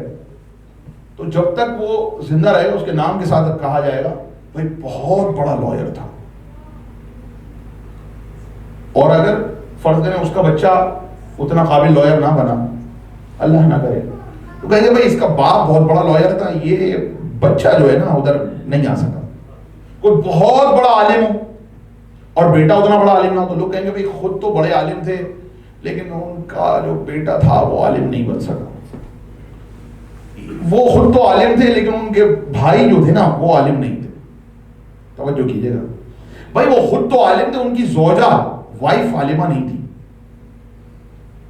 [SPEAKER 1] تو جب تک وہ زندہ رہے اس کے نام کے ساتھ کہا جائے گا بھائی بہت بڑا لائر تھا، اور اگر فرض کریں اس کا بچہ اتنا قابل لائر نہ بنا، اللہ نہ کرے، تو کہیں گے بھائی اس کا باپ بہت بڑا لائر تھا، یہ بچہ جو ہے نا ادھر نہیں آ سکا۔ کوئی بہت بڑا عالم ہو اور بیٹا اتنا بڑا عالم نہ ہو تو لوگ کہیں گے بھائی خود تو بڑے عالم تھے لیکن ان کا جو بیٹا تھا وہ عالم نہیں بن سکا۔ وہ خود تو عالم تھے لیکن ان کے بھائی جو تھے نا وہ عالم نہیں تھے۔ توجہ کیجئے گا بھائی، وہ خود تو عالم تھے، ان کی زوجہ وائف عالمہ نہیں تھی،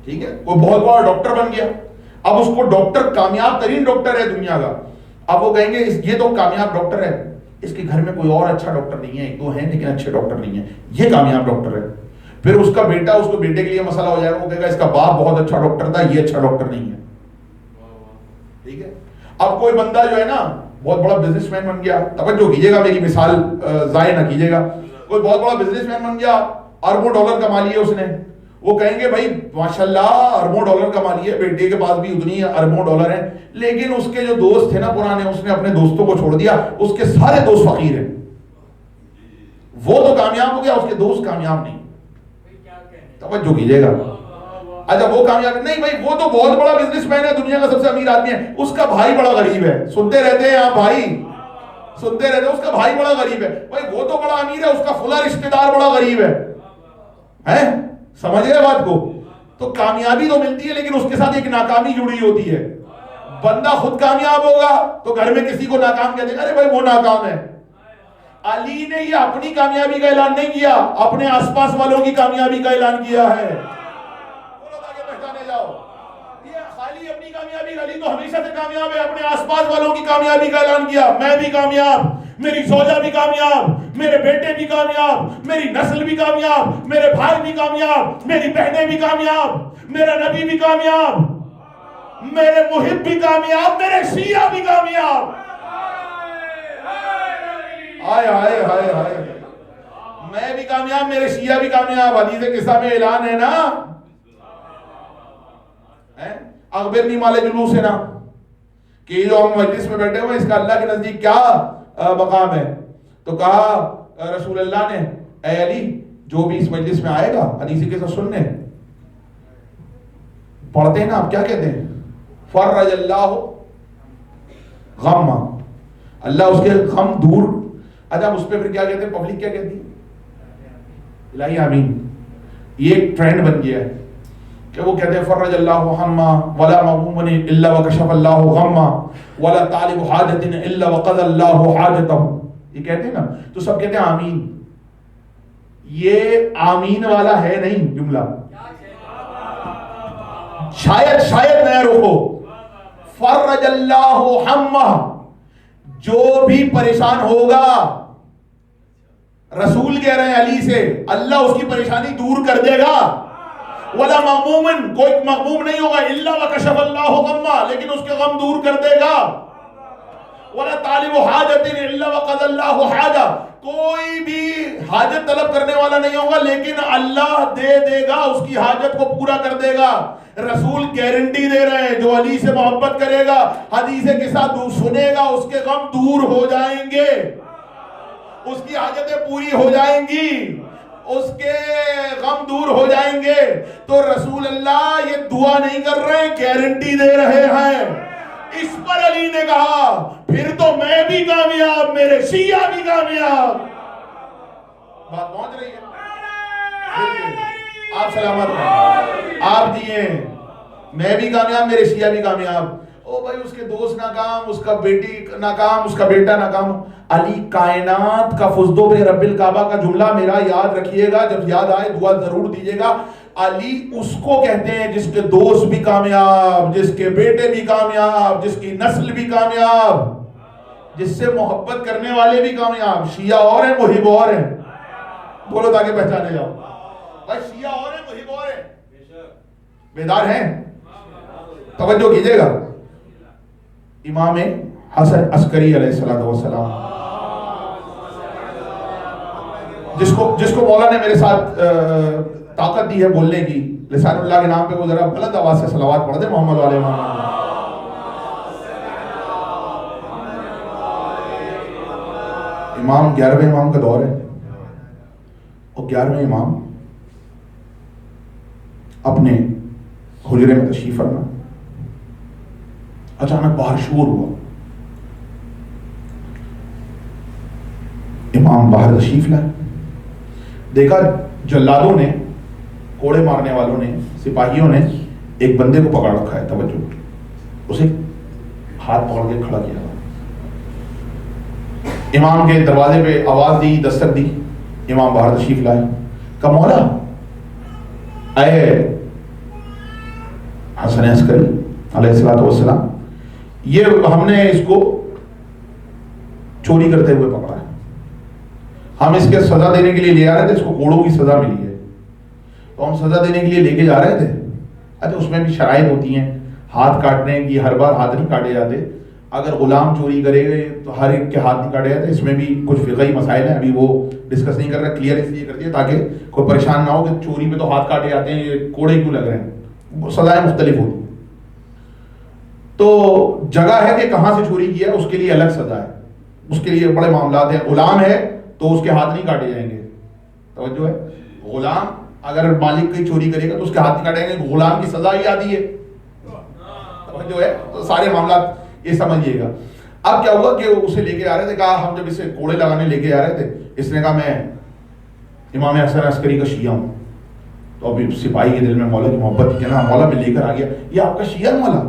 [SPEAKER 1] ٹھیک ہے؟ کوئی بہت بڑا ڈاکٹر بن گیا، اب اس کو ڈاکٹر، کامیاب ترین ڈاکٹر ہے دنیا کا، اب وہ کہیں گے یہ تو کامیاب ڈاکٹر ہے، اس کے گھر میں کوئی اور اچھا ڈاکٹر نہیں ہے، ایک دو ہیں لیکن اچھے ڈاکٹر نہیں ہیں، یہ کامیاب ڈاکٹر ہے۔ پھر اس کا بیٹا، اس کو بیٹے کے لیے مسئلہ ہو جائے گا، وہ کہے گا اس کا باپ بہت اچھا ڈاکٹر تھا، یہ اچھا ڈاکٹر نہیں ہے، ٹھیک ہے؟ اب کوئی بندہ جو ہے نا بہت بڑا بزنس مین بن گیا، توجہ کیجیے گا میری مثال ضائع نہ کیجیے گا، کوئی بہت بڑا بزنس مین بن گیا، اربوں ڈالر کما لیے اس نے، وہ کہیں گے بھائی ماشاءاللہ اربوں ڈالر کما لیے، بیٹے کے پاس بھی اتنی اربوں ڈالر ہیں، لیکن اس کے جو دوست تھے نا پرانے، اس نے اپنے دوستوں کو چھوڑ دیا، اس کے سارے دوست فقیر ہیں، وہ تو کامیاب ہو گیا، اس کے دوست کامیاب نہیں۔ توجہ کیجیے گا، اچھا وہ کامیاب نہیں بھائی، وہ تو بہت بڑا بزنس مین ہے، دنیا کا سب سے امیر آدمی ہے، اس کا بھائی بڑا غریب ہے، سنتے رہتے ہیں آپ بھائی، سنتے رہتے ہیں، اس کا بھائی بڑا غریب ہے، بھائی وہ تو بڑا امیر ہے، اس کا فلاں رشتہ دار بڑا غریب ہے، سمجھ گئے بات کو؟ تو کامیابی تو ملتی ہے لیکن اس کے ساتھ ایک ناکامی جڑی ہوتی ہے۔ بندہ خود کامیاب ہوگا تو گھر میں کسی کو ناکام کہتے ہیں، ارے بھائی وہ ناکام ہے۔ علی نے یہ اپنی کامیابی کا اعلان نہیں کیا، اپنے آس پاس والوں کی کامیابی کا اعلان کیا ہے۔ بولو تاکہ پہچانے جاؤ، یہ خالی اپنی کامیابی علی تو ہمیشہ سے کامیاب ہے، اپنے آس پاس والوں کی کامیابی کا اعلان کیا، میں بھی کامیاب، میری زوجہ بھی کامیاب، میرے بیٹے بھی کامیاب، میری نسل بھی کامیاب، میرے بھائی بھی کامیاب، میری بہنیں بھی کامیاب، میرا نبی بھی کامیاب، میرے محب بھی کامیاب، میرے شیعہ بھی کامیاب. ہائے ہائے ہائے ہائے، میں بھی کامیاب، میرے شیعہ بھی کامیاب. حدیث قصہ میں اعلان ہے نا، اخبرنی مال جلوسنا، کہ جو ہم مجلس میں بیٹھے ہوئے اس کا اللہ کے نزدیک کیا مقام ہے. تو کہا رسول اللہ نے، اے علی جو بھی اس مجلس میں آئے گا حدیث قصہ سننے، پڑھتے ہیں نا آپ، کیا کہتے ہیں؟ فرج اللہ غم، اللہ اس کے غم دور. اچھا اس پہ پھر کیا کہتے ہیں؟ پبلک کیا کہتی ہے؟ الہی آمین. یہ ایک ٹرینڈ بن گیا ہے کہ وہ کہتے ہیں فرج اللہ ہما ولا مغموم الا وکشف اللہ غما ولا طالب حاجت الا وقضى اللہ حاجتہ. یہ کہتے ہیں نا تو سب کہتے ہیں آمین. یہ آمین والا ہے نہیں جملہ، شاید نیا رخو. فرج اللہ ہما، جو بھی پریشان ہوگا، رسول کہہ رہے ہیں علی سے، اللہ اس کی پریشانی دور کر دے گا. ولا مغمومن، کوئی مغموم نہیں ہوگا، الا وکشف اللہ غما، لیکن اس کے غم دور کر دے گا. ولا طالب حاجت الا وقضى اللہ حاجہ، کوئی بھی حاجت طلب کرنے والا نہیں ہوگا لیکن اللہ دے دے گا، اس کی حاجت کو پورا کر دے گا. رسول گارنٹی دے رہے ہیں جو علی سے محبت کرے گا، حدیث کے ساتھ سنے گا، اس کے غم دور ہو جائیں گے، اس کی حاجتیں پوری ہو جائیں گی، اس کے غم دور ہو جائیں گے. تو رسول اللہ یہ دعا نہیں کر رہے، گارنٹی دے رہے ہیں. اس پر علی نے کہا پھر تو میں بھی کامیاب، میرے شیعہ بھی کامیاب. بات پہنچ رہی ہے؟ آپ سلامت ہیں، آپ دیے، میں بھی کامیاب، میرے شیعہ بھی کامیاب. او بھائی اس کے دوست ناکام، اس کا بیٹی ناکام، اس کا بیٹا ناکام. علی کائنات کا فزدو بے رب الکعبہ کا جملہ میرا یاد رکھیے گا، جب یاد آئے دعا ضرور دیجیے گا. علی اس کو کہتے ہیں جس کے دوست بھی کامیاب، جس کے بیٹے بھی کامیاب، جس کی نسل بھی کامیاب، جس سے محبت کرنے والے بھی کامیاب. شیعہ اور ہیں، محب اور ہیں. بولو تاکہ پہچانے جاؤ. بھائی شیعہ اور ہیں، محب اور ہیں. بیدار ہیں؟ توجہ کیجئے گا. امام حسن عسکری علیہ السلام، جس کو مولا نے میرے ساتھ طاقت دی ہے بولنے کی، لسان اللہ کے نام پہ وہ ذرا بلند آواز سے صلوات پڑھ دے محمد والے امام. امام 11ویں امام کا دور ہے، اور 11ویں امام اپنے حجرے میں تشریف فرما. اچانک باہر شور ہوا، امام باہر تشریف لائے، دیکھا جلادوں نے، کوڑے مارنے والوں نے، سپاہیوں نے ایک بندے کو پکڑ رکھا ہے. توجہ، اسے ہاتھ پکڑ کے کھڑا کیا. امام کے دروازے پہ آواز دی، دستک دی. امام باہر تشریف لائے، کہا مولا اے حسن عسکری علیہ السلام، یہ ہم نے اس کو چوری کرتے ہوئے پکڑا ہے، ہم اس کے سزا دینے کے لیے لے آ رہے تھے، اس کو کوڑوں کی سزا ملی ہے، تو ہم سزا دینے کے لیے لے کے جا رہے تھے. اچھا اس میں بھی شرائط ہوتی ہیں، ہاتھ کاٹنے کی، ہر بار ہاتھ نہیں کاٹے جاتے. اگر غلام چوری کرے گئے تو ہر ایک کے ہاتھ نہیں کاٹے جاتے. اس میں بھی کچھ فقہی مسائل ہیں، ابھی وہ ڈسکس نہیں کر رہا. کلیئر اس لیے کر دیا تاکہ کوئی پریشان نہ ہو کہ چوری میں تو ہاتھ کاٹے جاتے ہیں، یہ کوڑے کیوں لگ رہے ہیں. سزائیں مختلف ہوتی ہیں. تو جگہ ہے کہ کہاں سے چوری کیا اس کے لیے الگ سزا ہے، اس کے لیے بڑے معاملات ہیں. غلام ہے تو اس کے ہاتھ نہیں کاٹے جائیں گے. توجہ ہے، غلام اگر مالک کی چوری کرے گا تو اس کے ہاتھ نہیں کاٹے جائیں گے، غلام کی سزا ہی آتی ہے. توجہ ہے، تو سارے معاملات یہ سمجھیے گا. اب کیا ہوا کہ اسے لے کے آ رہے تھے، کہا ہم جب اسے کوڑے لگانے لے کے آ رہے تھے، اس نے کہا میں امام حسن عسکری کا شیعہ ہوں. تو ابھی سپاہی کے دل میں مولا کی محبت تھی کہ نا مولا میں لے کر آ گیا، یہ آپ کا شیعہ مولا.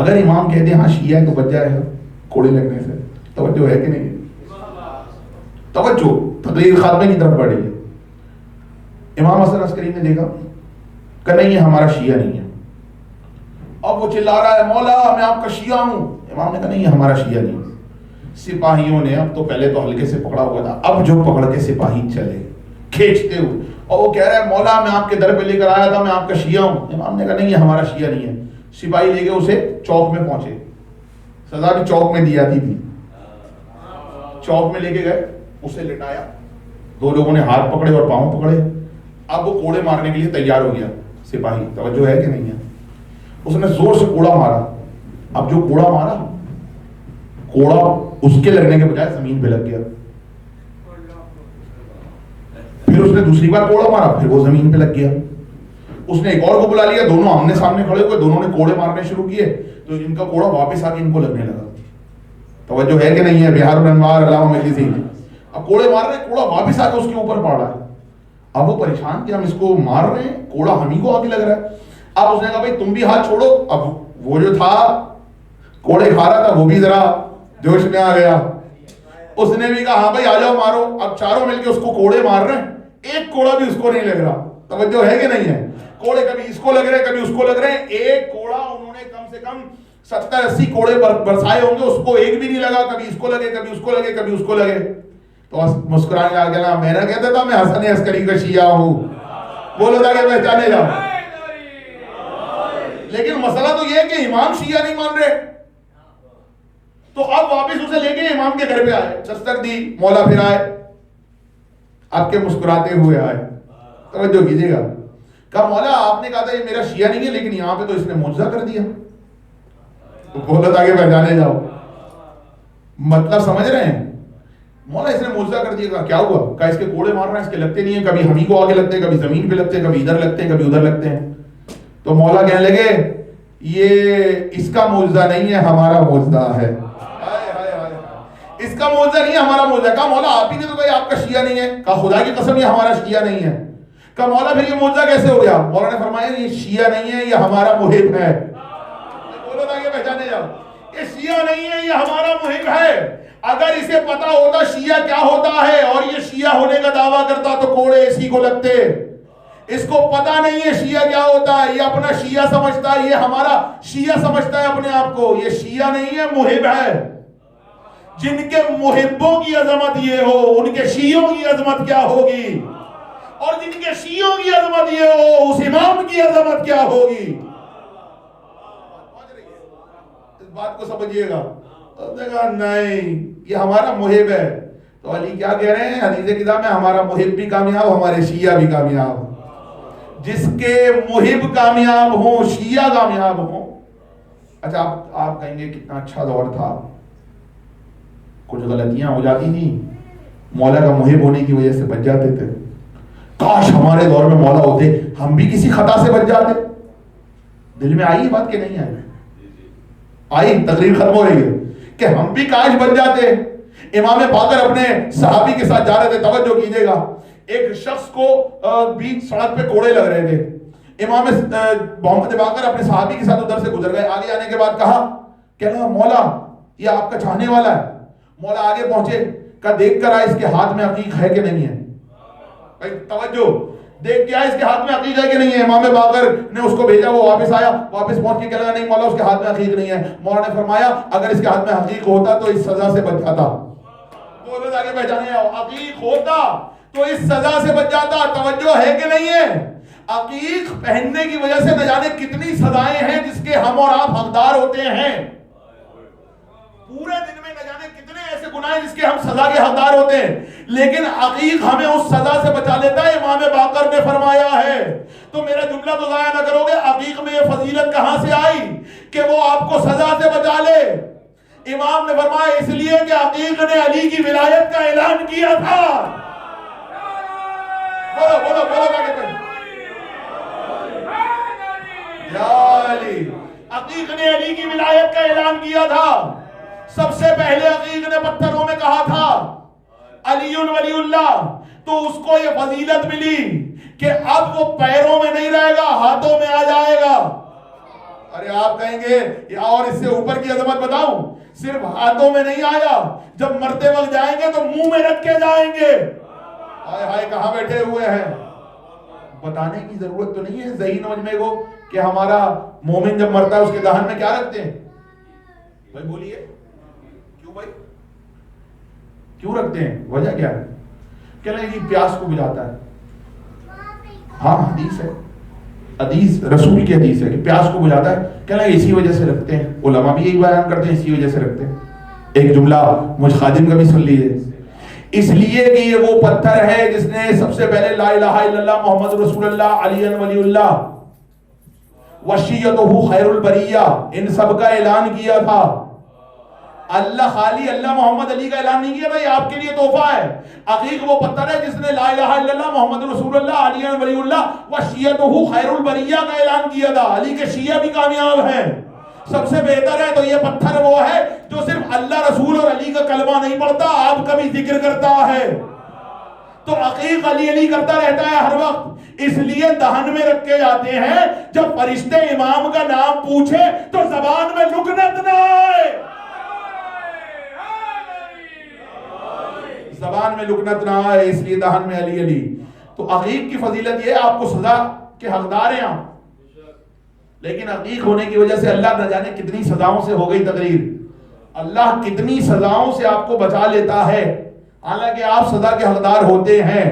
[SPEAKER 1] اگر امام کہتے ہیں ہاں شیعہ ہے تو بچ جائے گا کوڑے لگنے سے. توجہ ہے کہ نہیں؟ توجہ تقریر خاتمے کی طرف بڑھی ہے. امام حسن عسکری نے دیکھا کہ نہیں یہ ہمارا شیعہ نہیں ہے. اب وہ چلا رہا ہے مولا میں آپ کا شیعہ ہوں. امام نے کہا نہیں یہ ہمارا شیعہ نہیں. سپاہیوں نے اب تو پہلے تو ہلکے سے پکڑا ہوا تھا, اب جو پکڑ کے سپاہی چلے کھینچتے ہوئے, اور وہ کہہ رہا ہے مولا میں آپ کے در پہ لے کر آیا تھا, میں آپ کا شیعہ ہوں. امام نے کہا نہیں یہ ہمارا شیعہ نہیں ہے. سپاہی لے کے اسے چوک میں پہنچے, سزا بھی چوک میں دی جاتی تھی. چوک میں لے کے گئے, اسے لٹایا, دو لوگوں نے ہاتھ پکڑے اور پاؤں پکڑے. اب وہ کوڑے مارنے کے لیے تیار ہو گیا سپاہی, توجہ ہے کہ نہیں ہے. اس نے زور سے کوڑا مارا. اب جو کوڑا مارا, کوڑا اس کے لگنے کے بجائے زمین پہ لگ گیا. پھر اس نے دوسری بار کوڑا مارا, پھر وہ زمین پہ لگ گیا. اس نے ایک اور کو بلا لیا, دونوں آمنے سامنے کھڑے ہوئے, دونوں نے کوڑے مارنے شروع کیے تو ان کا کوڑا واپس آ کے ان کو لگنے لگا. توجہ ہے کہ نہیں ہے. بہار الانوار علامہ مجلسی اب کوڑے مار رہے ہیں, کوڑا واپس آ کے اس کے اوپر پڑ رہا ہے. اب وہ پریشان کہ ہم اس کو مار رہے ہیں, کوڑا ہم ہی کو آگے لگ رہا ہے. اب اس نے کہا بھائی تم بھی ہاتھ چھوڑو. اب وہ جو تھا کوڑے کھا رہا تھا وہ بھی ذرا جوش میں آ گیا. اس نے بھی کہا ہاں بھائی آ جاؤ مارو. اب چاروں مل کے اس کو کوڑے مار رہے ہیں, ایک کوڑا بھی اس کو نہیں لگ رہا. توجہ ہے کہ نہیں ہے. کوڑے کبھی اس کو لگ رہے ہیں کبھی اس کو لگ رہے ہیں. ایک کوڑا انہوں نے کم سے کم 70-80 کوڑے برسائے ہوں گے, اس کو ایک بھی نہیں لگا. کبھی اس کو لگے کبھی اس کو لگے کبھی اس کو لگے. تو مسکرانے لگا کہ میں نے کہتا تھا میں حسن عسکری کا شیعہ ہوں, بولو تاکہ پہچانے جاؤ. لیکن مسئلہ تو یہ ہے کہ امام شیعہ نہیں مان رہے. تو اب واپس اسے لے کے امام کے گھر پہ آئے, دستک دی, مولا پھر آئے, آپ کے مسکراتے ہوئے آئے. توجہ کیجیے گا. کہا مولا آپ نے کہا تھا یہ میرا شیعہ نہیں ہے, لیکن یہاں پہ تو اس نے معجزہ کر دیا. بولا تاکہ پہچانے جاؤ. مطلب سمجھ رہے ہیں. مولا اس نے معجزہ کر دیا. کہا کیا ہوا؟ کہا اس کے کوڑے مار رہے ہیں, اس کے لگتے نہیں ہیں, کبھی ہم ہی کو آگے لگتے ہیں, کبھی زمین پہ لگتے ہیں, کبھی ادھر لگتے ہیں, کبھی ادھر لگتے ہیں. تو مولا کہنے لگے یہ اس کا معجزہ نہیں ہے, ہمارا معجزہ ہے. اس کا معجزہ نہیں ہے, ہمارا معجزہ ہے. کہا مولا آپ ہی نے تو کہا آپ کا شیعہ نہیں ہے. کہا خدا کی قسم یہ ہمارا شیعہ نہیں ہے. کہا مولا پھر یہ معجزہ کیسے ہو گیا؟ مولا نے فرمایا یہ شیعہ نہیں ہے, یہ ہمارا محب ہے. بولو تاکہ پہچانے جاؤ. یہ شیعہ نہیں ہے, یہ ہمارا محب ہے. اگر اسے پتا ہوتا شیعہ کیا ہوتا ہے اور یہ شیعہ ہونے کا دعویٰ کرتا تو کوڑے اسی کو لگتے. اس کو پتا نہیں ہے شیعہ کیا ہوتا ہے, یہ اپنا شیعہ سمجھتا ہے, یہ ہمارا شیعہ سمجھتا ہے اپنے آپ کو. یہ شیعہ نہیں ہے, محب ہے. جن کے محبوں کی عظمت یہ ہو, ان کے شیعوں کی عظمت کیا ہوگی, اور جن کے شیعوں کی عظمت یہ ہو, اس امام کی عظمت کیا ہوگی. اس بات کو سمجھیے گا. کہا نہیں یہ ہمارا محب ہے. تو علی کیا کہہ رہے ہیں حدیث کتاب میں, ہمارا محب بھی کامیاب, ہمارے شیعہ بھی کامیاب. جس کے محب کامیاب ہوں, شیعہ کامیاب ہوں. اچھا آپ کہیں گے کتنا اچھا دور تھا, کچھ غلطیاں ہو جاتی نہیں, مولا کا محب ہونے کی وجہ سے بچ جاتے تھے. کاش ہمارے دور میں مولا ہوتے, ہم بھی کسی خطا سے بچ جاتے. دل میں آئی بات کہ نہیں آئی؟ آئی. تقریر ختم ہو رہی ہے کہ ہم بھی کاش بچ جاتے. امام باقر اپنے صحابی کے ساتھ جا رہے تھے. توجہ کیجئے گا. ایک شخص کو بیچ سڑک پہ کوڑے لگ رہے تھے. امام محمد باقر اپنے صحابی کے ساتھ ادھر سے گزر گئے. آگے آنے کے بعد کہا مولا یہ آپ کا چاہنے والا ہے. مولا آگے پہنچے, کہا دیکھ کر آئے اس کے ہاتھ میں عقیق ہے کہ نہیں ہے. توجہ, دیکھ کے آئے اس کے ہاتھ میں عقیق ہے کہ نہیں ہے. امام باقر نے اس کو بھیجا, وہ واپس آیا, واپس پہنچ کے کہا نہیں مولا اس کے ہاتھ میں عقیق نہیں ہے. مولا نے فرمایا اگر اس کے ہاتھ میں عقیق ہوتا تو اس سزا سے بچ جاتا. بولو آگے پہچانے, عقیق ہوتا تو اس سزا سے بچ جاتا. توجہ ہے کہ نہیں ہے. عقیق پہننے کی وجہ سے نہ جانے کتنی سزائیں ہیں جس کے ہم اور آپ حقدار ہوتے ہیں. پورے دن میں نہ جانے کتنے ایسے گناہ جس کے ہم سزا کے حقدار ہوتے ہیں, لیکن عقیق ہمیں اس سزا سے بچا لیتا ہے. امام باقر نے فرمایا ہے, تو میرا جملہ تو ضائع نہ کرو گے, عقیق میں یہ فضیلت کہاں سے آئی کہ وہ آپ کو سزا سے بچا لے. امام نے فرمایا اس لیے کہ عقیق نے علی کی ولایت کا اعلان کیا تھا. بولو بولو بولو یا علی. عقیق نے علی کی ولایت کا اعلان کیا تھا. سب سے پہلے عقیق نے پتھروں میں کہا تھا علی ولی اللہ, تو اس کو یہ فضیلت ملی کہ اب وہ پیروں میں نہیں رہے گا, ہاتھوں میں آ جائے گا. ارے آپ کہیں گے اور اس سے اوپر کی عظمت بتاؤں, صرف ہاتھوں میں نہیں آیا, جب مرتے وقت جائیں گے تو منہ میں رکھ کے جائیں گے. ہائے ہائے کہاں بیٹھے ہوئے ہیں, بتانے کی ضرورت تو نہیں ہے ذہین مجمع کو کہ ہمارا مومن جب مرتا ہے اس کے دہن میں کیا رکھتے ہیں؟ بھائی بولیے کیوں بھائی کیوں رکھتے ہیں؟ وجہ کیا ہے؟ کہنا ہے کہ پیاس کو بجھاتا ہے. ہاں حدیث ہے, حدیث رسول کی حدیث ہے کہ پیاس کو بجھاتا ہے. کہنا ہے اسی وجہ سے رکھتے ہیں, علماء بھی یہی بیان کرتے ہیں اسی وجہ سے رکھتے ہیں. ایک جملہ مجھ خادم کا بھی سن لیجیے, اس لیے کہ یہ وہ پتھر ہے جس نے سب سے پہلے لا الہ الا اللہ محمد رسول اللہ علی ولی اللہ وشیتہ خیر البریہ ان سب کا اعلان کیا تھا. اللہ خالی اللہ محمد علی کا اعلان نہیں کیا تھا, یہ آپ کے لیے تحفہ ہے. عقیق وہ پتھر ہے جس نے لا الہ الا اللہ محمد رسول اللہ علی ولی اللہ وشیتہ خیر البریہ کا اعلان کیا تھا. علی کے شیعہ بھی کامیاب ہیں, سب سے بہتر ہے. تو یہ پتھر وہ ہے جو صرف اللہ رسول اور علی کا کلمہ نہیں پڑھتا, آپ کا بھی ذکر کرتا ہے. تو عقیق علی علی کرتا رہتا ہے ہر وقت, اس لیے دہن میں رکھے جاتے ہیں. جب فرشتے امام کا نام پوچھے تو زبان میں لکنت نہ آئے, زبان میں لکنت نہ آئے, اس لیے دہن میں علی علی. تو عقیق کی فضیلت یہ ہے, آپ کو سزا کے حقدار ہیں آپ, لیکن عقیق ہونے کی وجہ سے اللہ نہ جانے کتنی سزاؤں سے ہو گئی تقریر. اللہ کتنی سزاؤں سے آپ کو بچا لیتا ہے, حالانکہ آپ سزا کے حقدار ہوتے ہیں.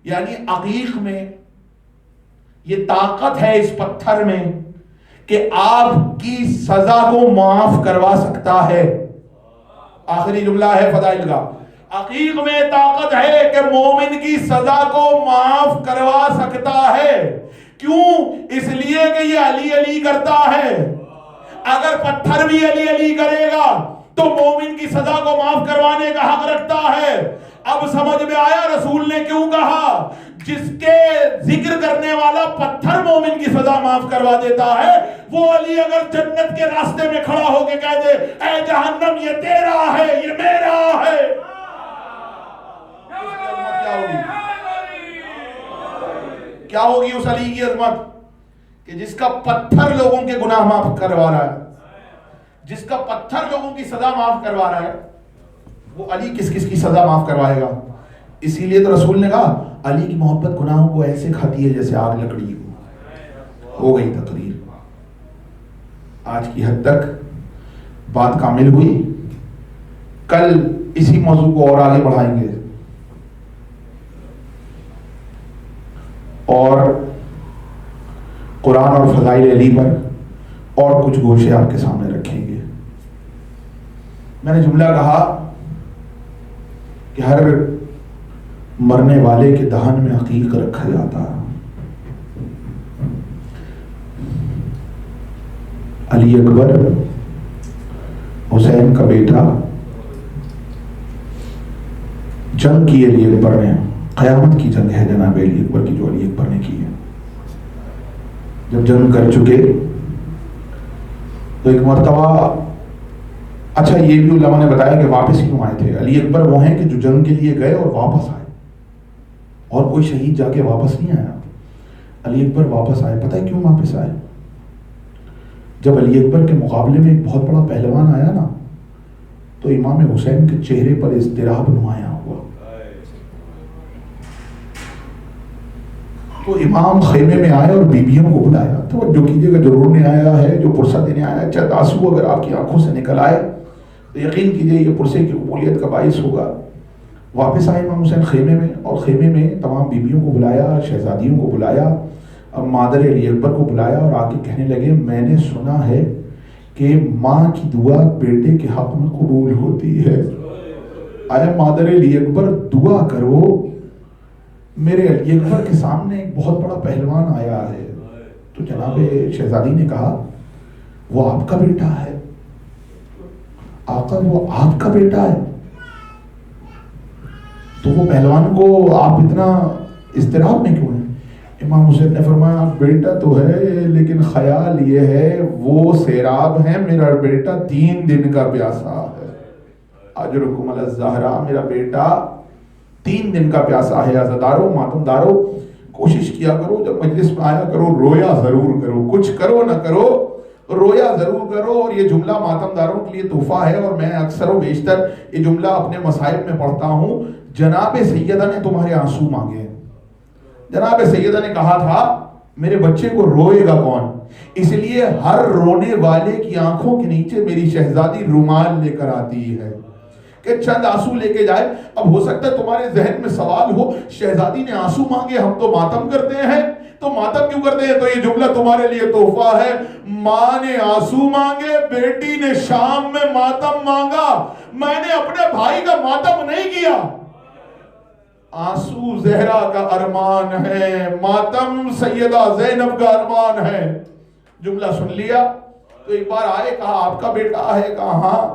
[SPEAKER 1] یعنی عقیق میں یہ طاقت ہے اس پتھر میں کہ آپ کی سزا کو معاف کروا سکتا ہے. آخری جملہ ہے فضائل کا, عقیق میں طاقت ہے کہ مومن کی سزا کو معاف کروا سکتا ہے. کیوں؟ اس لیے کہ یہ علی علی کرتا ہے. اگر پتھر بھی علی علی کرے گا تو مومن کی سزا کو معاف کروانے کا حق رکھتا ہے. اب سمجھ میں آیا رسول نے کیوں کہا جس کے ذکر کرنے والا پتھر مومن کی سزا معاف کروا دیتا ہے, وہ علی اگر جنت کے راستے میں کھڑا ہو کے کہہ دے اے جہنم یہ تیرا ہے یہ میرا ہے, کیا ہوگی اس علی کی عظمت کہ جس کا پتھر لوگوں کے گناہ معاف کروا رہا ہے, جس کا پتھر لوگوں کی سزا معاف کروا رہا ہے, وہ علی کس کس کی سزا معاف کروائے گا. اسی لیے تو رسول نے کہا علی کی محبت گناہوں کو ایسے کھاتی ہے جیسے آگ لکڑی ہو گئی تقریر. آج کی حد تک بات کامل ہوئی, کل اسی موضوع کو اور آگے بڑھائیں گے اور قرآن اور فضائل علی پر اور کچھ گوشے آپ کے سامنے رکھیں گے. میں نے جملہ کہا کہ ہر مرنے والے کے دہن میں عقیق رکھا جاتا. علی اکبر حسین کا بیٹا, جنگ کی علی اکبر نے, قیامت کی جنگ ہے جناب علی اکبر کی جو علی اکبر نے کی ہے. جب جنگ کر چکے تو ایک مرتبہ, اچھا یہ بھی علماء نے بتایا کہ واپس کیوں آئے تھے. علی اکبر وہ ہیں کہ جو جنگ کے لیے گئے اور واپس آئے, اور کوئی شہید جا کے واپس نہیں آیا. علی اکبر واپس آئے. پتہ ہے کیوں واپس آئے؟ جب علی اکبر کے مقابلے میں ایک بہت بڑا پہلوان آیا نا, تو امام حسین کے چہرے پر اضطراب نمایاں ہوا. تو امام خیمے میں آئے اور بیویوں کو بلایا. توجہ کیجیے گا, جو رونے آیا ہے, جو پرسہ دینے آیا ہے, چند آنسو اگر آپ کی آنکھوں سے نکل آئے تو یقین کیجیے یہ پرسے کی قبولیت کا باعث ہوگا. واپس آئے امام حسین خیمے میں, اور خیمے میں تمام بیویوں کو بلایا, شہزادیوں کو بلایا, اب مادر علی اکبر کو بلایا اور آ کے کہنے لگے میں نے سنا ہے کہ ماں کی دعا بیٹے کے حق میں قبول ہوتی ہے. آیا مادر علی اکبر دعا کرو, میرے علی اکبر کے سامنے ایک بہت بڑا پہلوان آیا ہے. تو جناب شہزادی نے کہا وہ آپ کا بیٹا ہے. آقا وہ آپ کا بیٹا ہے. تو وہ پہلوان کو آپ اتنا اضطراب میں کیوں ہیں؟ امام حسین نے فرمایا بیٹا تو ہے لیکن خیال یہ ہے وہ سیراب ہے, میرا بیٹا 3 دن کا پیاسا ہے. اجرکم علی الزہرا, میرا بیٹا 3 دن کا پیاسا ہے. عزادارو ماتم دارو کوشش کیا کرو, جب مجلس میں آیا کرو رویا ضرور کرو, کچھ کرو نہ کرو رویا ضرور کرو. اور یہ جملہ ماتم داروں کے لیے تحفہ ہے, اور میں اکثر و بیشتر یہ جملہ اپنے مصائب میں پڑھتا ہوں. جناب سیدہ نے تمہارے آنسو مانگے, جناب سیدہ نے کہا تھا میرے بچے کو روئے گا کون، اس لیے ہر رونے والے کی آنکھوں کے نیچے میری شہزادی رومال لے کر آتی ہے کہ چند آنسو لے کے جائے۔ اب ہو سکتا ہے تمہارے ذہن میں سوال ہو، شہزادی نے آنسو مانگے، ہم تو ماتم کرتے ہیں، تو ماتم کیوں کرتے ہیں؟ تو یہ جملہ تمہارے لیے تحفہ ہے۔ ماں نے آنسو مانگے، بیٹی نے شام میں ماتم مانگا، میں نے اپنے بھائی کا ماتم نہیں کیا۔ آنسو زہرا کا ارمان ہے، ماتم سیدہ زینب کا ارمان ہے۔ جملہ سن لیا تو ایک بار آئے، کہا آپ کا بیٹا ہے؟ کہا ہاں،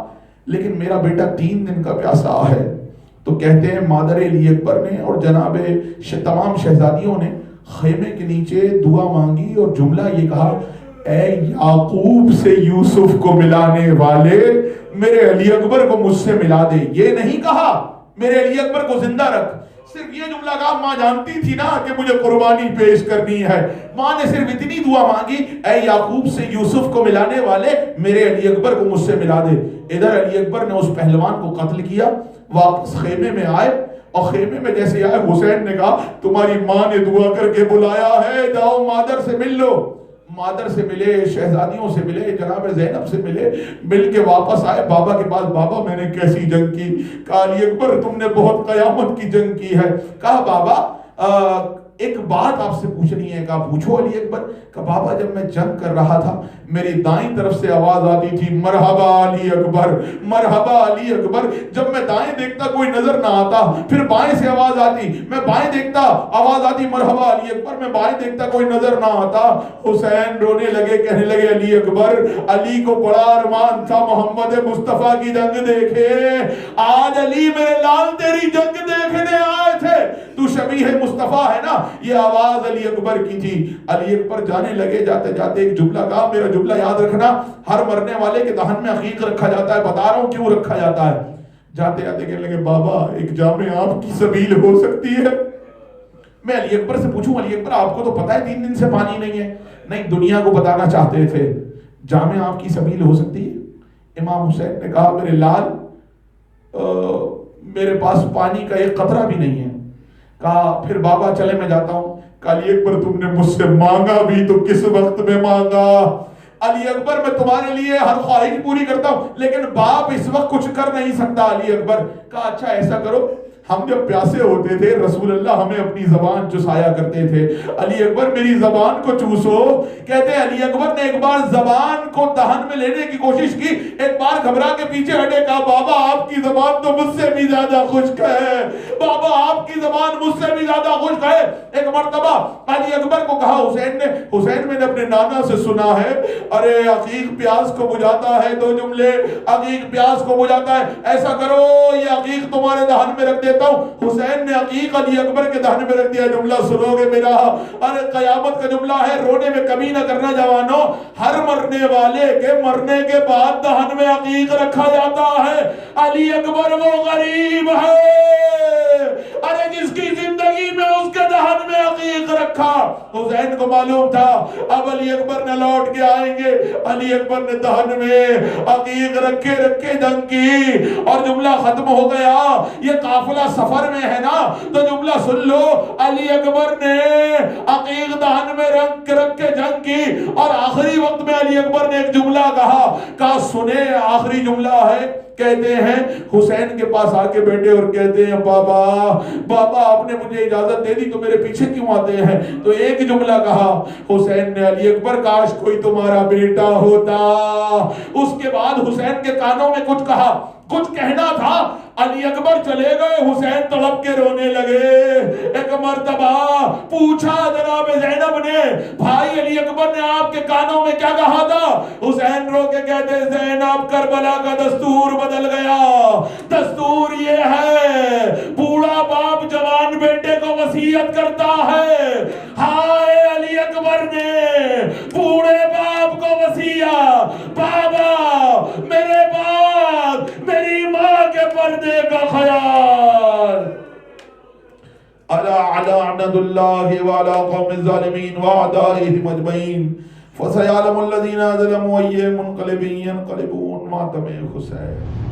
[SPEAKER 1] لیکن میرا بیٹا 3 دن کا پیاسا ہے۔ تو کہتے ہیں مادر علی اکبر نے اور جناب تمام شہزادیوں نے خیمے کے نیچے دعا مانگی اور جملہ یہ کہا، اے یعقوب سے یوسف کو ملانے والے میرے علی اکبر کو مجھ سے ملا دے۔ یہ نہیں کہا میرے علی اکبر کو زندہ رکھ، صرف یہ جملہ کہا۔ ماں جانتی تھی نا کہ مجھے قربانی پیش کرنی ہے، ماں نے صرف اتنی دعا مانگی، اے یعقوب سے یوسف کو ملانے والے میرے علی اکبر کو مجھ سے ملا دے۔ ادھر علی اکبر نے اس پہلوان کو قتل کیا، واپس خیمے میں آئے، اور خیمے میں جیسے آئے حسین نے کہا تمہاری ماں نے دعا کر کے بلایا ہے، جاؤ مادر سے مل لو۔ مادر سے ملے، شہزادیوں سے ملے، جناب زینب سے ملے، مل کے واپس آئے بابا کے پاس، بابا میں نے کیسی جنگ کی؟ کہا علی اکبر تم نے بہت قیامت کی جنگ کی ہے۔ کہا بابا ایک بات آپ سے پوچھنی ہے۔ کہا پوچھو علی اکبر۔ کہا بابا جب میں جنگ کر رہا تھا میری دائیں طرف سے آواز آتی تھی مرحبا علی اکبر، مرحبا علی اکبر۔ جب میں دائیں دیکھتا کوئی نظر نہ آتا، پھر بائیں سے آواز آتی، میں بائیں دیکھتا آواز آتی مرحبا علی اکبر، میں بائیں دیکھتا کوئی نظر نہ آتا۔ حسین رونے لگے، کہنے لگے علی اکبر علی کو بڑا ارمان تھا محمد مصطفیٰ کی جنگ دیکھے، آج علی میرے لال تیری جنگ دیکھنے آئے تھے، تو شبیہ مصطفیٰ ہے نا۔ یہ آواز علی اکبر کی تھی۔ علی اکبر جانے لگے، جاتے جاتے ایک جملہ کہا، میرا جملہ یاد رکھنا، ہر مرنے والے کے دہن میں عقیق رکھا جاتا ہے، بتا رہا ہوں کیوں رکھا جاتا ہے۔ جاتے جاتے کہنے لگے بابا ایک جامع آپ کی سبیل ہو سکتی ہے؟ میں علی اکبر سے پوچھوں علی اکبر آپ کو تو پتا ہے 3 دن سے پانی نہیں ہے؟ نہیں، دنیا کو بتانا چاہتے تھے، جامع آپ کی سبیل ہو سکتی ہے؟ امام حسین نے کہا میرے لال میرے پاس پانی کا ایک قطرہ بھی نہیں ہے۔ کہا پھر بابا چلے میں جاتا ہوں۔ کہا علی اکبر تم نے مجھ سے مانگا بھی تو کس وقت میں مانگا؟ علی اکبر میں تمہارے لیے ہر خواہش پوری کرتا ہوں، لیکن باپ اس وقت کچھ کر نہیں سکتا۔ علی اکبر کہا اچھا ایسا کرو، ہم جب پیاسے ہوتے تھے رسول اللہ ہمیں اپنی زبان چسایا کرتے تھے، علی اکبر میری زبان کو چوسو۔ کہتے ہیں علی اکبر نے ایک بار زبان کو دہن میں لینے کی کوشش کی، ایک بار گھبرا کے پیچھے ہٹے، کہا بابا آپ کی زبان تو مجھ سے بھی زیادہ خشک ہے، بابا آپ کی زبان مجھ سے بھی زیادہ خشک ہے۔ ایک مرتبہ علی اکبر کو کہا حسین میں نے اپنے نانا سے سنا ہے، ارے عقیق پیاس کو بجھاتا ہے، 2 جملے، عقیق پیاس کو بجھاتا ہے، ایسا کرو یہ عقیق تمہارے دہن میں رکھ دیتا ہوں۔ حسین نے عقیق علی اکبر کے دہن میں رکھ دیا۔ جملہ سنو گے میرا، ارے قیامت کا جملہ ہے، رونے میں کمی نہ کرنا جوانوں، ہر مرنے والے کے مرنے کے بعد دہن میں عقیق رکھا جاتا ہے۔ علی اکبر وہ غریب ہے، ارے جس کی زندگی میں اس کے دہن میں عقیق رکھا۔ حسین کو معلوم تھا اب علی اکبر نے لوٹ کے آئیں گے، علی اکبر نے دہن میں عقیق رکھے رکھے جنگ کی اور جملہ ختم ہو گیا۔ یہ قافلہ سفر میں ہے نا، تو جملہ سن لو، علی اکبر نے عقیق دہن میں رکھ کے جنگ کی اور آخری وقت میں علی اکبر نے ایک جملہ کہا سنے، آخری جملہ ہے، کہتے ہیں حسین کے پاس آ کے بیٹھے اور کہتے ہیں بابا آپ نے مجھے اجازت دے دی تو میرے پیچھے کیوں آتے ہیں؟ تو ایک جملہ کہا حسین نے، علی اکبر کاش کوئی تمہارا بیٹا ہوتا۔ اس کے بعد حسین کے کانوں میں کچھ کہا، کچھ کہنا تھا، علی اکبر چلے گئے، حسین تڑپ کے رونے لگے۔ ایک مرتبہ پوچھا جناب زینب نے، بھائی علی اکبر نے آپ کے کانوں میں کیا کہا تھا؟ حسین رو کے کہتے زینب کربلا کا دستور بدل گیا، دستور یہ ہے بوڑھا باپ جوان بیٹے کو وصیت کرتا ہے۔ ہائے علی اکبر نے بوڑھے باپ کو وصیت، بابا میرے بعد میری ماں کے پردے کا خیال۔ الا لعنت اللہ وعلی قوم الظالمین واعدائهم اجمعین فسيعلم الذين ظلموا أي منقلب ينقلبون۔ ماتم حسین۔